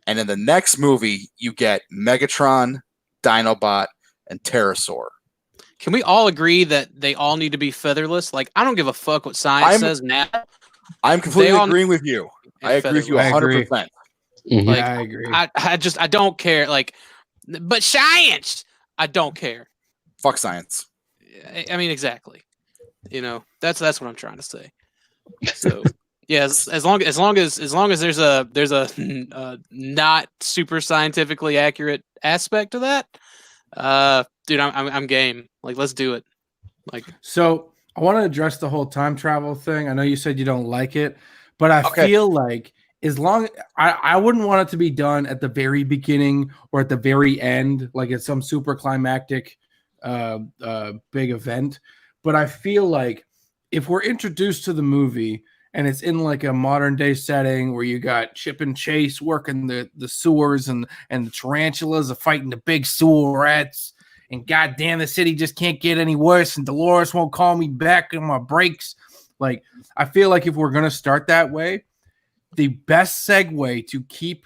And in the next movie, you get Megatron, Dinobot, and Pterosaur.
Can we all agree that they all need to be featherless? Like, I don't give a fuck what science says now.
I'm completely agreeing with you. I agree with you 100%.
Like,
I agree.
I don't care. Like, but science, I don't care.
Fuck science.
I mean, exactly. You know, that's what I'm trying to say. So, yeah, as long as there's a not super scientifically accurate aspect to that, dude, I'm game. Like, let's do it. Like,
so I want to address the whole time travel thing. I know you said you don't like it, but I feel like as long I wouldn't want it to be done at the very beginning or at the very end, like it's some super climactic big event. But I feel like if we're introduced to the movie and it's in like a modern day setting where you got Chip and Chase working the sewers and the tarantulas are fighting the big sewer rats, and goddamn, the city just can't get any worse, and Dolores won't call me back on my breaks. Like, I feel like if we're gonna start that way, the best segue to keep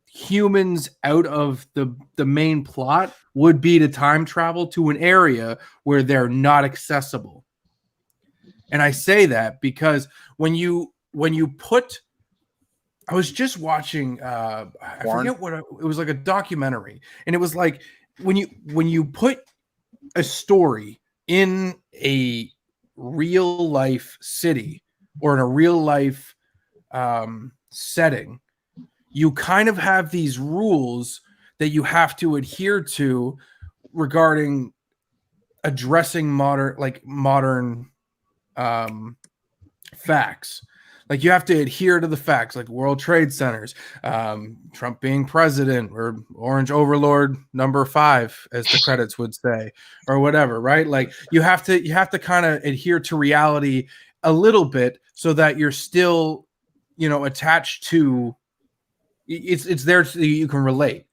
humans out of the main plot would be to time travel to an area where they're not accessible. And I say that because when you put, I was just watching I forget what it was, like a documentary, and it was like when you put a story in a real life city or in a real life setting, you kind of have these rules that you have to adhere to regarding addressing modern facts. Like, you have to adhere to the facts, like World Trade Centers, Trump being president, or Orange Overlord number 5, as the credits would say, or whatever, right? Like, you have to kind of adhere to reality a little bit so that you're still, attached to It's there so you can relate,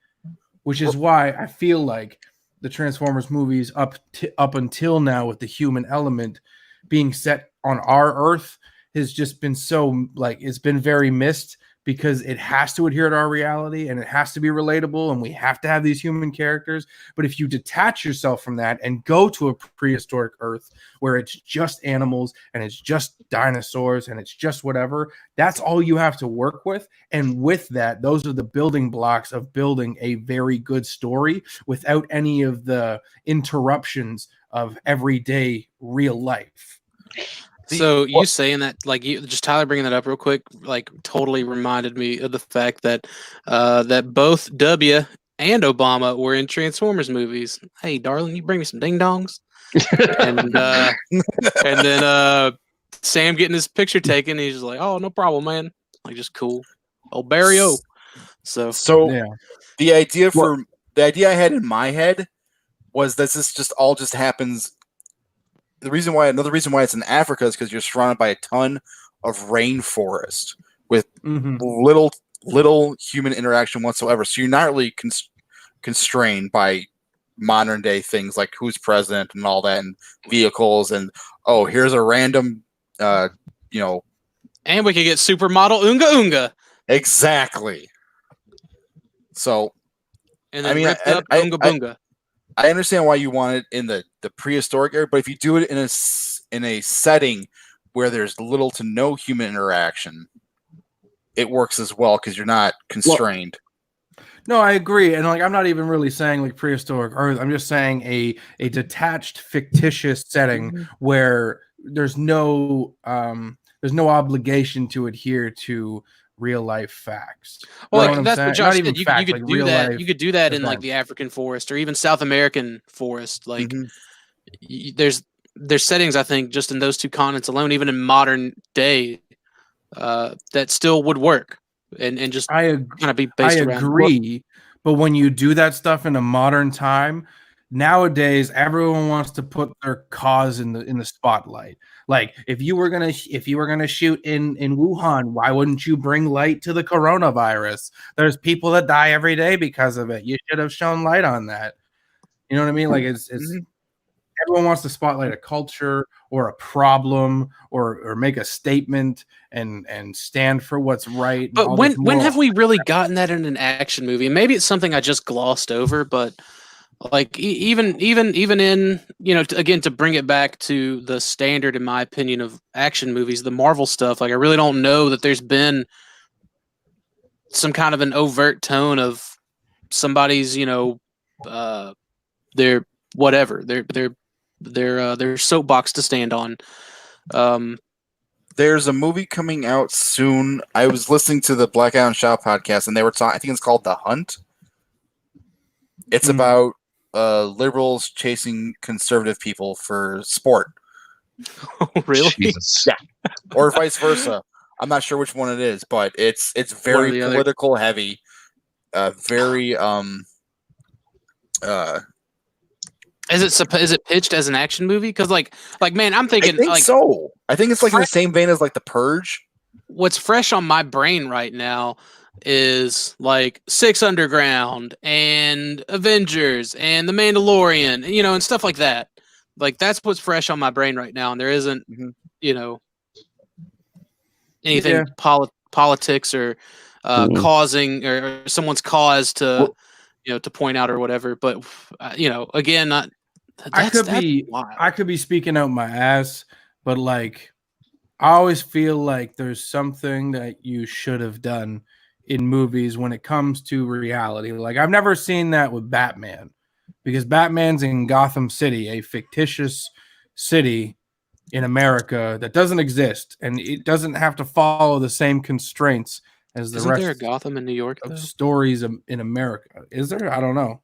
which is why I feel like the Transformers movies up until now, with the human element being set on our Earth, has just been so it's been very missed, because it has to adhere to our reality and it has to be relatable, and we have to have these human characters. But if you detach yourself from that and go to a prehistoric Earth where it's just animals and it's just dinosaurs and it's just whatever, that's all you have to work with. And with that, those are the building blocks of building a very good story without any of the interruptions of everyday real life.
So you saying that, like, you just Tyler bringing that up real quick, like, totally reminded me of the fact that that both W and Obama were in Transformers movies. Hey, darling, you bring me some ding dongs, and then Sam getting his picture taken. He's just like, oh, no problem, man. Like, just cool, old Barrio. So
Yeah.
the idea I had in my head was that this just all just happens. Another reason why it's in Africa is because you're surrounded by a ton of rainforest with little human interaction whatsoever. So you're not really constrained by modern day things like who's president and all that, and vehicles, and here's a random,
and we could get supermodel Unga Unga.
Exactly. So,
and then ripped up Unga Bunga.
I understand why you want it in the prehistoric era, but if you do it in a setting where there's little to no human interaction, it works as well because you're not constrained.
No, I agree, and I'm not even really saying like prehistoric Earth. I'm just saying a detached, fictitious setting where there's no obligation to adhere to real life facts.
Well, that's what Josh said. You could do that. You could do that in like the African forest or even South American forest. Like there's settings, I think, just in those two continents alone, even in modern day, that still would work and just kind of be based around. I
agree, but when you do that stuff in a modern time, nowadays everyone wants to put their cause in the spotlight. Like if you were gonna shoot in Wuhan, why wouldn't you bring light to the coronavirus? There's people that die every day because of it. You should have shown light on that. You know what I mean? Like it's everyone wants to spotlight a culture or a problem or make a statement and stand for what's right.
But when have we really gotten that in an action movie? Maybe it's something I just glossed over, but like even in, again, to bring it back to the standard, in my opinion, of action movies, the Marvel stuff, like I really don't know that there's been some kind of an overt tone of somebody's, their soapbox to stand on.
There's a movie coming out soon. I was listening to the Blackout Shout podcast, and they were talking. I think it's called The Hunt. It's about liberals chasing conservative people for sport.
Oh, really?
Jesus.
Yeah, or vice versa. I'm not sure which one it is, but it's very political heavy. Very
Is it pitched as an action movie? Because like man, I'm thinking.
I think so. I think it's like in the same vein as like The Purge.
What's fresh on my brain right now is like Six Underground and Avengers and The Mandalorian, and stuff like that. Like that's what's fresh on my brain right now, and there isn't, anything politics or causing or someone's cause to, to point out or whatever. But again,
I could be speaking out my ass, but like I always feel like there's something that you should have done in movies when it comes to reality. Like I've never seen that with Batman, because Batman's in Gotham City, a fictitious city in America that doesn't exist, and it doesn't have to follow the same constraints as the
Isn't
rest
there a Gotham in New York
of stories in America. Is there? I don't know.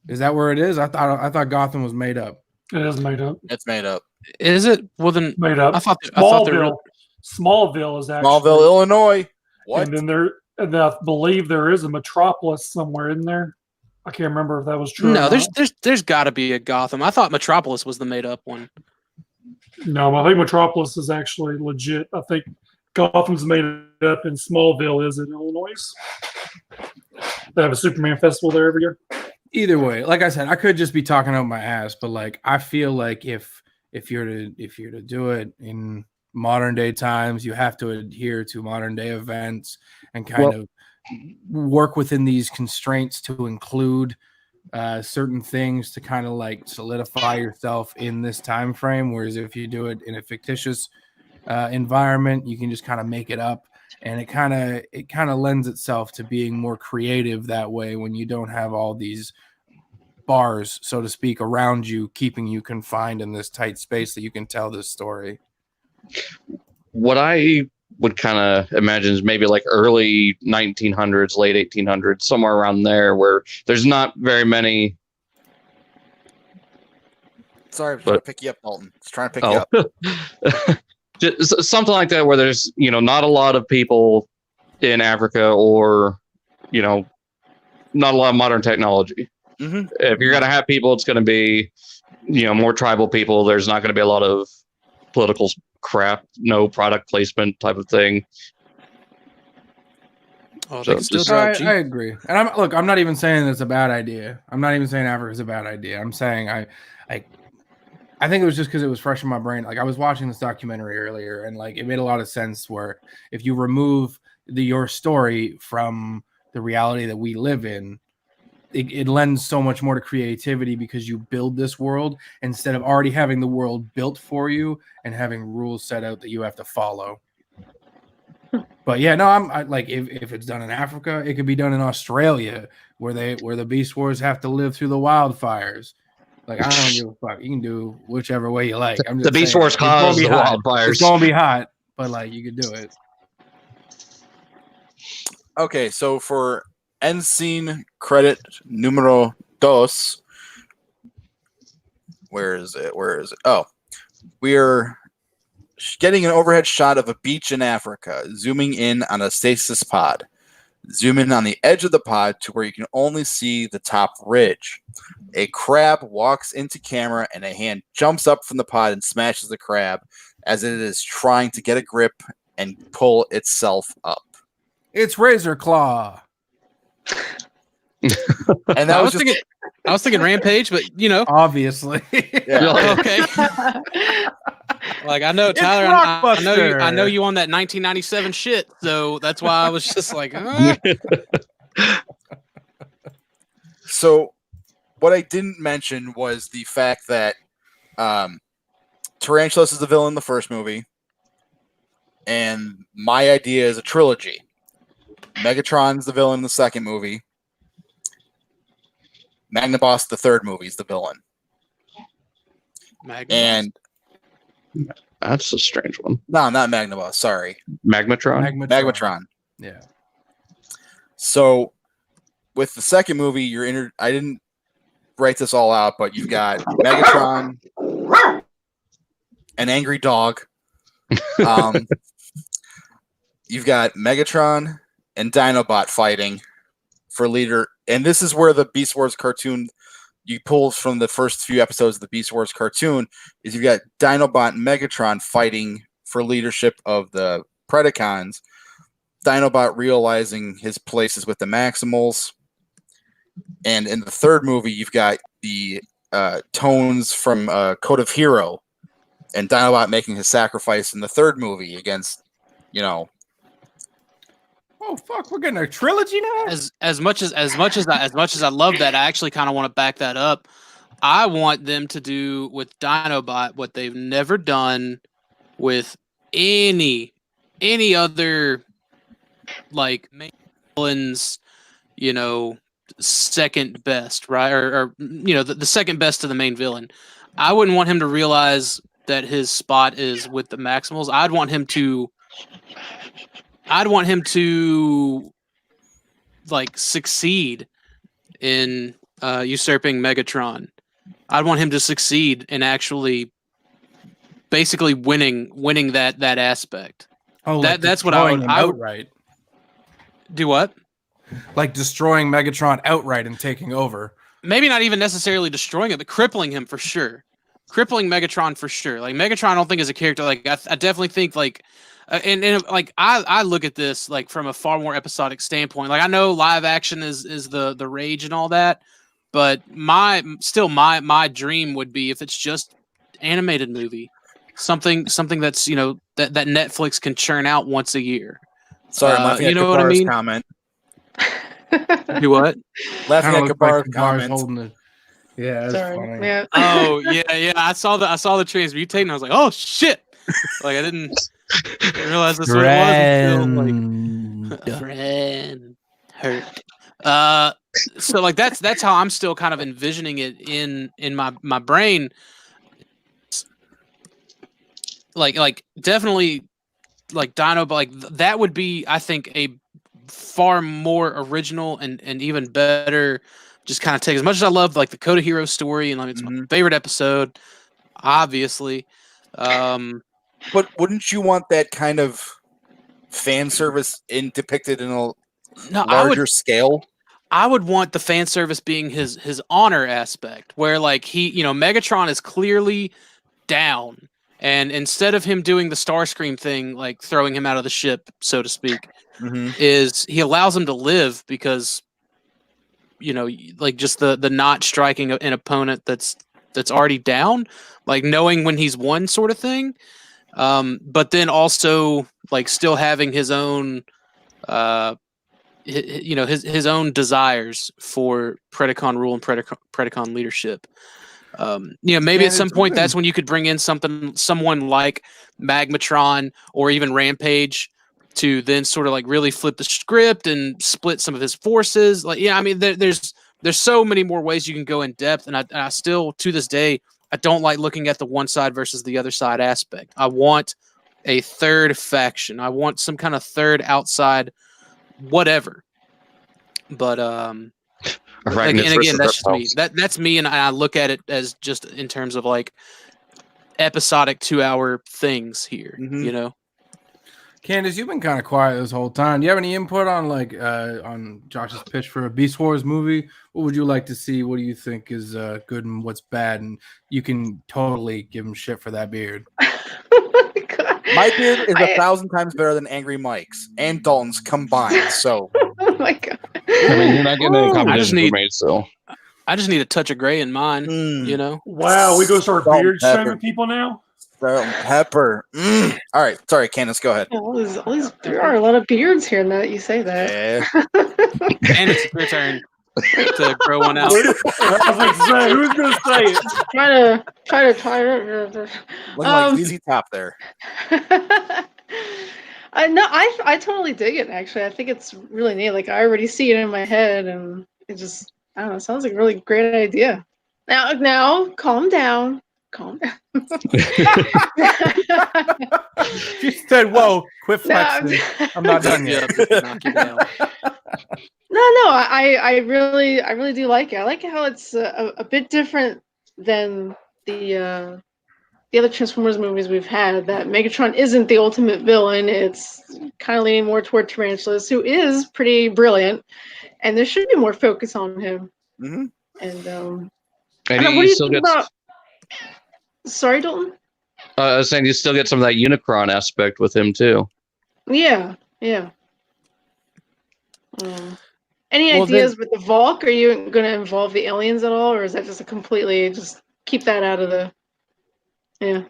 Is that where it is? I thought Gotham was made up.
It is made up.
It's made up.
Is it? Well, then
made up. Smallville is actually
Smallville, Illinois. What?
And then I believe there is a Metropolis somewhere in there. I can't remember if that was true.
No, there's got to be a Gotham. I thought Metropolis was the made up one.
No, I think Metropolis is actually legit. I think Gotham's made up in Smallville, is it, Illinois? They have a Superman festival there every year.
Either way, like I said, I could just be talking out my ass, but like I feel like if you're to do it in modern day times, you have to adhere to modern day events and kind of work within these constraints to include certain things to kind of like solidify yourself in this time frame. Whereas if you do it in a fictitious environment, you can just kind of make it up, and it kind of lends itself to being more creative that way when you don't have all these bars, so to speak, around you, keeping you confined in this tight space that you can tell this story.
What I would kind of imagine is maybe like early 1900s, late 1800s, somewhere around there, where there's not very many.
Sorry, I'm trying to pick you up, Dalton. Just trying to pick you up.
Just something like that, where there's not a lot of people in Africa, or not a lot of modern technology.
Mm-hmm.
If you're gonna have people, it's gonna be more tribal people. There's not gonna be a lot of political crap, no product placement type of thing.
Oh,
So
they can still
just-
drive Jeep.
I agree, and I'm not even saying it's a bad idea. I'm not even saying Africa's a bad idea. I'm saying I think it was just because it was fresh in my brain. Like I was watching this documentary earlier, and like it made a lot of sense. Where if you remove your story from the reality that we live in, it lends so much more to creativity because you build this world instead of already having the world built for you and having rules set out that you have to follow. But yeah, no, I like if it's done in Africa, it could be done in Australia where the Beast Wars have to live through the wildfires. Like I don't give a fuck. You can do whichever way you like. I'm just
The Beast
saying,
Wars
it's gonna
caused
be
the
hot.
wildfires.
It's gonna be hot, but like you could do it.
Okay, so for end scene credit numero dos, where is it? Oh, we're getting an overhead shot of a beach in Africa, zooming in on a stasis pod. Zoom in on the edge of the pod to where you can only see the top ridge. A crab walks into camera and a hand jumps up from the pod and smashes the crab as it is trying to get a grip and pull itself up.
It's Razor Claw.
And that
I
was
was
just
thinking Rampage, but
Obviously.
yeah.
okay. Like I know
It's
Tyler,
Rockbuster.
I know you on that 1997 shit, so that's why I was just like,
So what I didn't mention was the fact that Tarantulas is the villain in the first movie, and my idea is a trilogy. Megatron's the villain in the second movie. Magnaboss, the third movie, is the villain. And
That's a strange one.
no, not Magnaboss. Sorry,
Magmatron.
Magmatron.
Yeah.
So with the second movie, I didn't write this all out, but you've got Megatron, an angry dog. You've got Megatron and Dinobot fighting for leader, and this is where the Beast Wars cartoon you pull from the first few episodes of the Beast Wars cartoon is you've got Dinobot and Megatron fighting for leadership of the Predacons. Dinobot realizing his place is with the Maximals. And in the third movie, you've got the tones from Code of Hero and Dinobot making his sacrifice in the third movie against,
Oh fuck, we're getting a trilogy now.
as much as I love that, I actually kind of want to back that up. I want them to do with Dinobot what they've never done with any other like main villains, second best, right? Or the second best to the main villain. I wouldn't want him to realize that his spot is with the Maximals. I'd want him to like succeed in usurping Megatron. I'd want him to succeed in actually basically winning that aspect.
Oh,
that's what I would
outright.
Do what?
Like destroying Megatron outright and taking over.
Maybe not even necessarily destroying it, but crippling him for sure. Crippling Megatron for sure. Like Megatron, I don't think is a character. Like I definitely think like and like I look at this like from a far more episodic standpoint. Like I know live action is the rage and all that, but my dream would be if it's just animated movie, something that's that Netflix can churn out once a year.
Sorry, I'm laughing at Kabara's comment.
Do what?
Laughing at Kabara's
Kabar's
comment.
holding it. Yeah, that's funny.
Yeah.
Oh yeah. I saw the transmutate and I was like, oh shit! Like I didn't realize this what it was until like friend hurt. So like that's how I'm still kind of envisioning it in my brain. Like definitely like Dino, but like that would be I think a far more original and even better. Just kind of take as much as I love like the Coda Hero story and like it's my favorite episode, obviously.
But wouldn't you want that kind of fan service depicted in a larger scale?
I would want the fan service being his honor aspect, where like he, Megatron is clearly down, and instead of him doing the Starscream thing, like throwing him out of the ship, so to speak, is he allows him to live because like just the not striking an opponent that's already down, like knowing when he's won sort of thing. But then also like still having his own his own desires for Predacon rule and Predacon leadership. Maybe at some point that's when you could bring in someone like Magmatron or even Rampage to then sort of like really flip the script and split some of his forces. Like, I mean, there's so many more ways you can go in depth. And I still, to this day, I don't like looking at the one side versus the other side aspect. I want a third faction. I want some kind of third outside whatever. But, and again, that's just me. That's me. And I look at it as just in terms of like episodic 2-hour things here,
Candace, you've been kind of quiet this whole time. Do you have any input on on Josh's pitch for a Beast Wars movie? What would you like to see? What do you think is good and what's bad? And you can totally give him shit for that beard.
Oh my God.
My beard is 1,000 times better than Angry Mike's and Dalton's combined. So,
oh my God.
I mean, you're not getting any competition for me, so.
I just need a touch of gray in mine,
Wow, we go start
Salt
beard
pepper.
shaming people now?
salt and pepper. All right. Sorry, Candace, go ahead.
There are a lot of beards here now that you say that.
Yeah.
And it's your turn to grow one out.
I was like, say, who's going to say it?
Try to tie it.
Looking like ZZ Top there.
I totally dig it, actually. I think it's really neat. Like, I already see it in my head, and it just, I don't know, it sounds like a really great idea. Now, calm down.
She said, "Whoa, quit flexing. I'm not done yet."
No, I really do like it. I like how it's a bit different than the other Transformers movies we've had. That Megatron isn't the ultimate villain. It's kind of leaning more toward Tarantulas, who is pretty brilliant, and there should be more focus on him.
Mm-hmm.
And
And
what do
he
you
still
think
gets.
about? Sorry, Dalton.
I was saying you still get some of that Unicron aspect with him too.
Yeah. Any ideas with the Valk? Are you going to involve the aliens at all, or is that just a completely just keep that out of the? Yeah.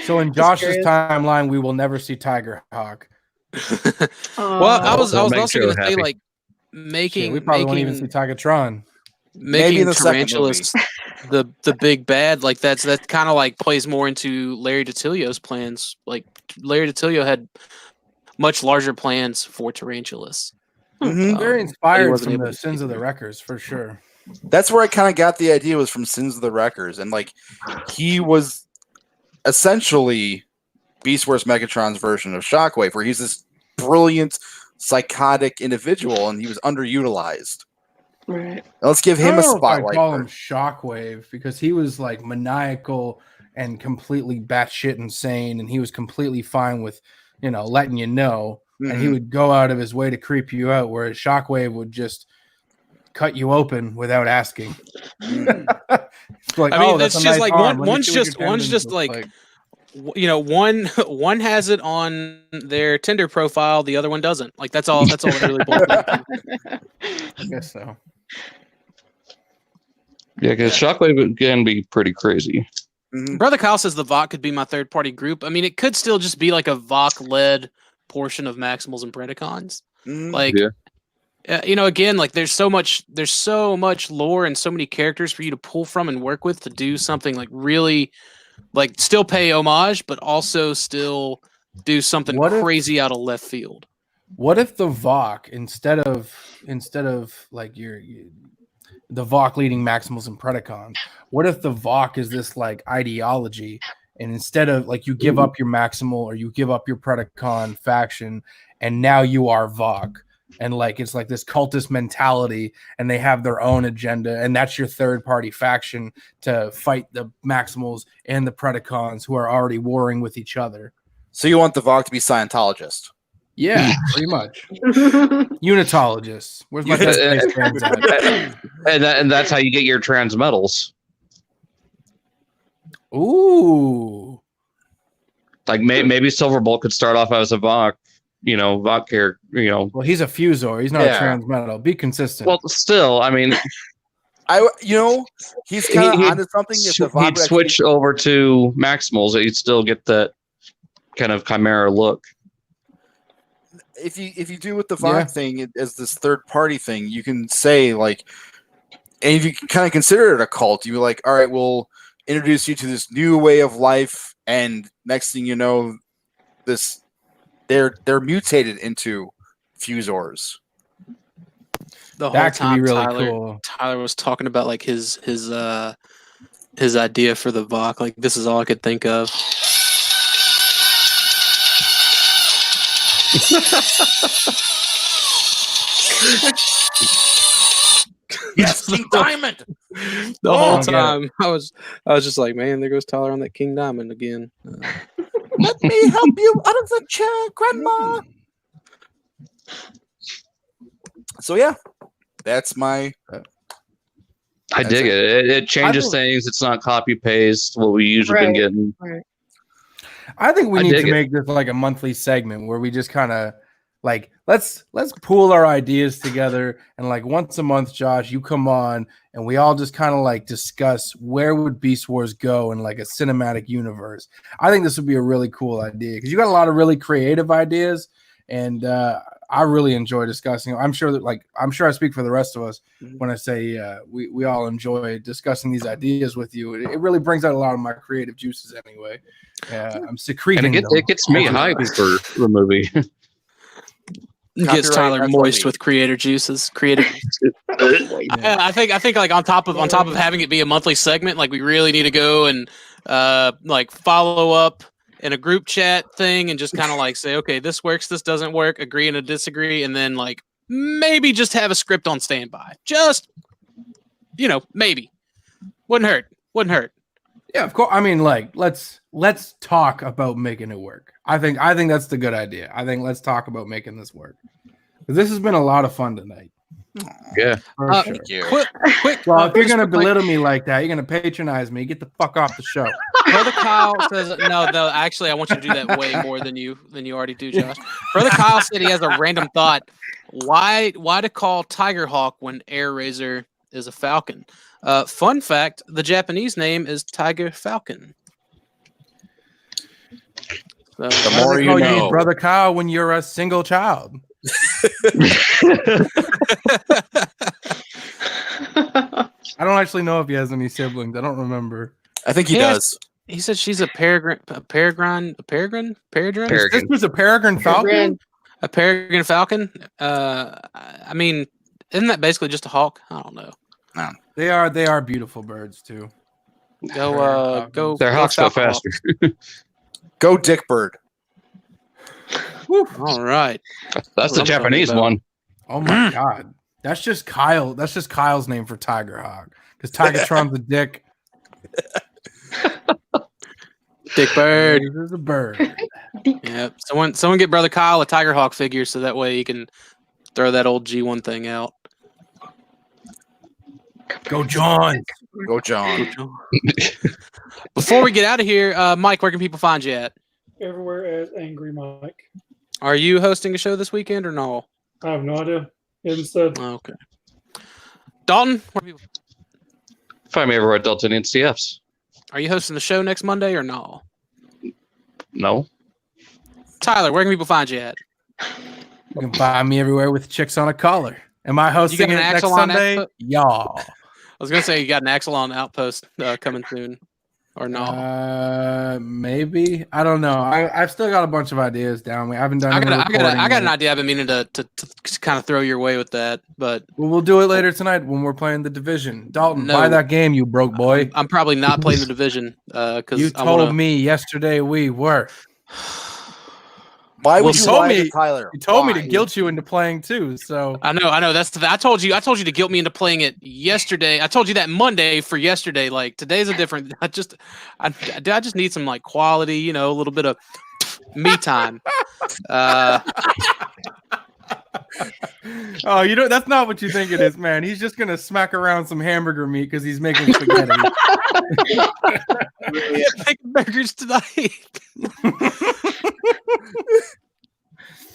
So in Josh's timeline, we will never see Tiger Hawk.
Well, I was also going to say
happy.
like making
We probably won't even see Tigatron.
making
the second
Tarantulas the big bad, like that's kind of like plays more into Larry DiTilio's plans. Like Larry DiTilio had much larger plans for Tarantulas.
Mm-hmm.
Very
he
inspired
wasn't
from
able
the
to
Sins
do
of the
that.
Wreckers, for sure.
That's where I kind of got the idea, was from Sins of the Wreckers. And like, he was essentially Beast Wars Megatron's version of Shockwave, where he's this brilliant, psychotic individual, and he was underutilized.
Right.
Now let's give him
I
a
don't know if I'd
spotlight.
call him Shockwave, because he was like maniacal and completely batshit insane, and he was completely fine with, letting you know. And he would go out of his way to creep you out, whereas Shockwave would just cut you open without asking. It's like,
I mean,
that's
it's
a
just
nice
like
arm. Let me
one's
see what
just
your
one's
tendons
just
look
like one has it on their Tinder profile, the other one doesn't. Like that's all. That's all that really boils down to.
I guess so.
Yeah, because Shockwave can be pretty crazy.
Brother Kyle says the VOC could be my third party group. I mean, it could still just be like a VOC led portion of Maximals and Predacons. Like, again, like there's so much lore and so many characters for you to pull from and work with to do something like really, like still pay homage, but also still do something crazy out of left field.
What if the VOC instead of like the VOC leading Maximals and Predacons, what if the VOC is this like ideology, and instead of like you give up your Maximal or you give up your Predacon faction, and now you are VOC, and like it's like this cultist mentality, and they have their own agenda, and that's your third party faction to fight the Maximals and the Predacons who are already warring with each other.
So you want the VOC to be Scientologist?
Yeah, pretty much. Unitologists. Where's my best place friends at?
And that's how you get your transmetals.
Ooh.
Like maybe Silverbolt could start off as a VOC, VOC character,
Well, he's a Fusor. He's not a transmetal. Be consistent.
Well, still, I mean,
he's kind of onto something. If the VOC
he'd switch over to Maximals, he'd still get that kind of Chimera look.
If you do with the VOC thing as this third party thing, you can say like, and if you can kind of consider it a cult, you're like, all right, we'll introduce you to this new way of life, and next thing you know, they're mutated into Fusors.
The whole
That could
time
be really cool.
Tyler was talking about like his idea for the VOC. Like this is all I could think of.
Yes, King Diamond.
The whole time I was just like, man, there goes Tyler on that King Diamond again.
Let me help you out of the chair, Grandma. So yeah, that's my.
I dig it. It changes things. It's not copy paste what we usually been getting.
Right.
I think we need to make this like a monthly segment where we just kind of like let's pool our ideas together, and like once a month, Josh, you come on and we all just kind of like discuss where would Beast Wars go in like a cinematic universe. I think this would be a really cool idea because you got a lot of really creative ideas, and I really enjoy discussing. I'm sure I speak for the rest of us when I say we all enjoy discussing these ideas with you. It really brings out a lot of my creative juices anyway. I'm secreting.
And it gets me hyped for the movie.
Gets Tyler moist with creator juices. I think like on top of having it be a monthly segment, like we really need to go and like follow up in a group chat thing and just kind of like say, okay, this works, this doesn't work, agree and disagree, and then like maybe just have a script on standby. Just maybe wouldn't hurt.
Yeah, of course. I mean, like let's talk about making it work. I think that's the good idea. I think let's talk about making this work. This has been a lot of fun tonight.
Yeah.
For sure.
Thank you.
Quick.
Well, if you're gonna belittle me like that, you're gonna patronize me. Get the fuck off the show.
Brother Kyle says no. Actually, I want you to do that way more than you already do, Josh. Brother Kyle said he has a random thought. Why to call Tiger Hawk when Air Razor is a falcon? Fun fact: the Japanese name is Tiger Falcon. So,
The more you know,
Brother Kyle, when you're a single child. I don't actually know if he has any siblings. I don't remember.
I think he does.
He said she's a peregrine.
This was a peregrine falcon.
A peregrine falcon. I mean, isn't that basically just a hawk? I don't know.
No.
They are beautiful birds too.
Go.
Their hawks go faster.
Go Dick Bird.
All right.
That's the Japanese one.
Oh my god. That's just Kyle. That's just Kyle's name for Tiger Hawk. Because Tigertron's a dick.
Dick Bird.
This is a bird.
Yeah. Someone get Brother Kyle a Tiger Hawk figure so that way he can throw that old G1 thing out.
Go, John.
Go, John.
Before we get out of here, Mike, where can people find you at?
Everywhere as Angry Mike.
Are you hosting a show this weekend or no?
I have no idea. Instead,
Okay. Dalton, where people...
Find me everywhere at Delta NCFs.
Are you hosting the show next Monday or no?
No.
Tyler, where can people find you at?
You can find me everywhere with chicks on a collar. Am I hosting
an
it next
Axel on
Sunday?
Outpost?
Y'all.
I was gonna say you got an Axel on Outpost coming soon, or no?
Maybe. I don't know. I've still got a bunch of ideas down. I haven't done.
I got an
yet.
idea. I've been meaning to kind of throw your way with that, but
Well, we'll do it later tonight when we're playing the division. Dalton,
No.
buy that game, you broke boy.
I'm probably not playing the division because
You told me yesterday we were.
Why would
You
you
told
lie
me-
to Tyler?
You told me
Why?
to guilt you into playing too. So
I know. I told you to guilt me into playing it yesterday. I told you that Monday for yesterday. Like today's a different. I just need some like quality, a little bit of me time.
oh, that's not what you think it is, man. He's just gonna smack around some hamburger meat because he's making spaghetti.
Yeah, make burgers tonight.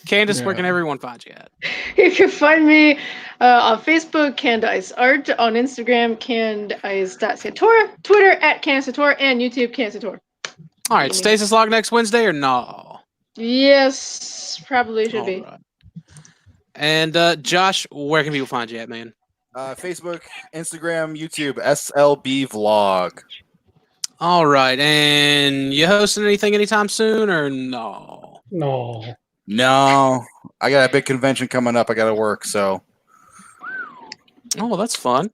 Candace, where can everyone find you at?
You can find me on Facebook, Canned Ice Art, on Instagram, candice.santora, Twitter at candisantora, and YouTube, candisantora.
All right, Stasis Log next Wednesday or no?
Yes, probably should be.
Right. And Josh, where can people find you at, man?
Facebook, Instagram, YouTube, SLB Vlog.
All right, and you hosting anything anytime soon or no?
No, I got a big convention coming up. I got to work, so.
Oh, that's fun.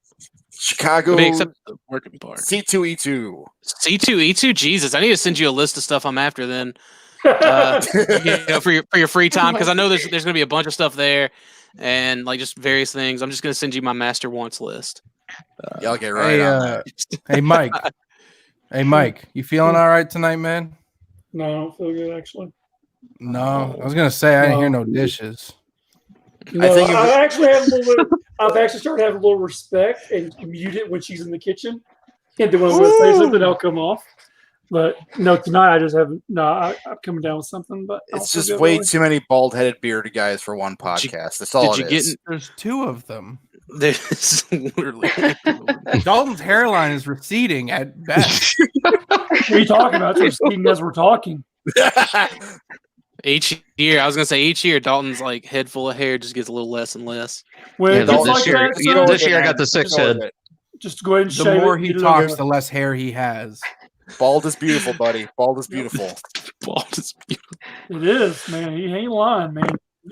Chicago
Except the working part.
C2E2.
C2E2, Jesus, I need to send you a list of stuff I'm after then. For your free time, because I know there's going to be a bunch of stuff there, and like just various things. I'm just going to send you my master wants list.
Yeah, I'll get right on that.
Hey, Mike. Hey, Mike. You feeling all right tonight, man?
no, I don't feel good actually.
No, I was gonna say I didn't hear no dishes.
No,
I think it was-
I've actually started having a little respect and mute it when she's in the kitchen. And then when I'm going to say something, I'll come off. But no, tonight I just haven't. No, I'm coming down with something. But I don't
It's
feel
just
good,
way
really.
too many bald-headed bearded guys for one podcast. That's all
Did
it
you
is.
There's two of them.
There's literally.
Dalton's hairline is receding at best.
What are you talking about? It's receding as we're talking.
Each year, I was gonna say each year, Dalton's like head full of hair just gets a little less and less.
When
Yeah,
it's just
this
like
year,
that,
you know,
so
this year I got the six head.
just go ahead and
The
shave
more
it,
he
get it
talks,
over.
the less hair he has.
Bald is beautiful, buddy. Bald is beautiful.
Bald is beautiful.
It is, man. He ain't lying, man.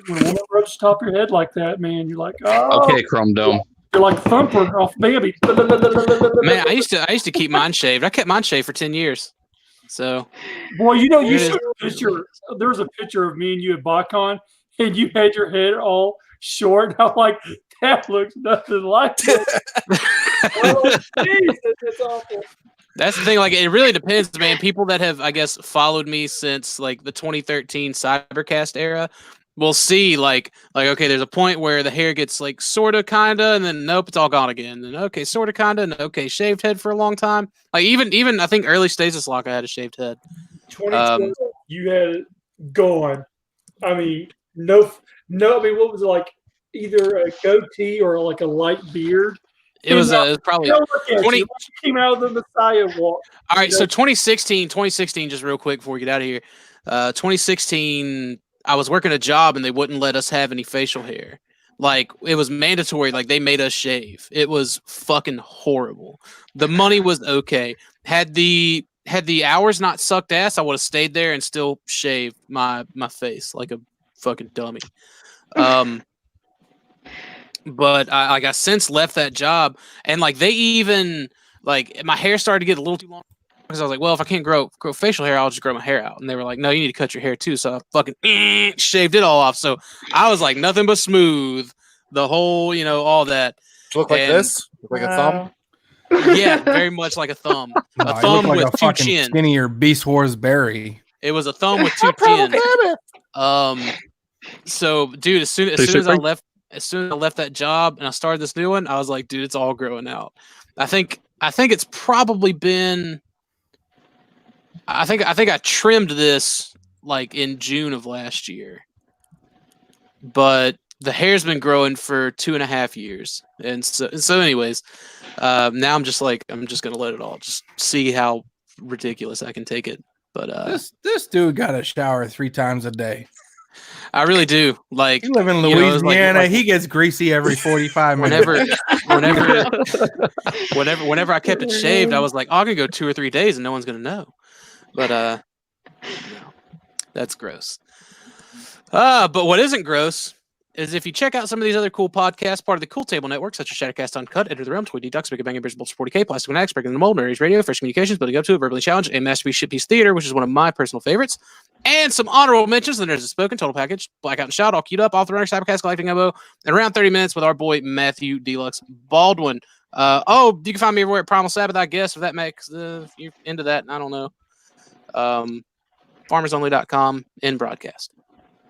When a woman rubs the top of your head like that, man, you're like, oh,
Okay, Chrome Dome.
you're like Thumper off Bambi.
Man, I used to keep mine shaved. I kept mine shaved for 10 years. So
Boy, you
It is.
should picture. There was a picture of me and you at BotCon, and you had your head all short. And I'm like, that looks nothing like it. Oh, geez, that's awful.
that's the thing. Like, it really depends, man. People that have, I guess, followed me since like the 2013 Cybercast era will see like okay, there's a point where the hair gets like sort of, kind of, and then nope, it's all gone again. And okay, sort of, kind of, and okay, shaved head for a long time. Like even I think early Stasis Lock, I had a shaved head.
2012, you had it gone. I mean, no. I mean, what was it like? Either a goatee or like a light beard.
It was probably.
You know, look at
20
you, like you came out of the Messiah walk.
All right, so 2016, just real quick before we get out of here. 2016, I was working a job and they wouldn't let us have any facial hair. Like, it was mandatory. Like, they made us shave. It was fucking horrible. The money was okay. Had the hours not sucked ass, I would have stayed there and still shaved my face like a fucking dummy. But I since left that job, and like they even like my hair started to get a little too long because I was like, well, if I can't grow facial hair, I'll just grow my hair out. And they were like, no, you need to cut your hair too. So I fucking shaved it all off. So I was like nothing but smooth the whole, all that.
Look like
And-
this? Look like a thumb?
Yeah, very much like a thumb.
No,
A
you look
thumb
like
with
a
two
fucking
chins.
skinnier Beast Wars berry.
It was a thumb with two chins. So dude, as soon as I left as soon as I left that job and I started this new one, I was like, dude, it's all growing out. I think it's probably been. I think I trimmed this like in June of last year, but the hair's been growing for 2.5 years, and so anyways, now I'm just gonna let it all just see how ridiculous I can take it. But
this dude got to shower 3 times a day.
I really do. Like,
You live in
you know, it's
Louisiana, he gets greasy every 45 minutes.
Whenever I kept it shaved, I was like, oh, I'm gonna go 2 or 3 days and no one's gonna know. But no, that's gross. But what isn't gross is if you check out some of these other cool podcasts, part of the Cool Table Network, such as Shadowcast, Uncut, Enter the Realm, Toy Detox, Figga Bangin, Visible 40K, Plastic Fanatics, Breaking the Mold, Nerdy's Radio, Fresh Communications, Building Up to It, Verbally Challenged, and Masterpiece Shitpiece Theater, which is one of my personal favorites. And some honorable mentions, the Nerds Have Spoken, Total Package, Blackout Shout, all queued up, Off the Runner, Cybercast, Galactic Gumbo, and around 30 minutes with our boy Matthew Deluxe Baldwin. You can find me everywhere at Primal Sabbath, I guess, if that makes if you're into that. I don't know. FarmersOnly.com in broadcast.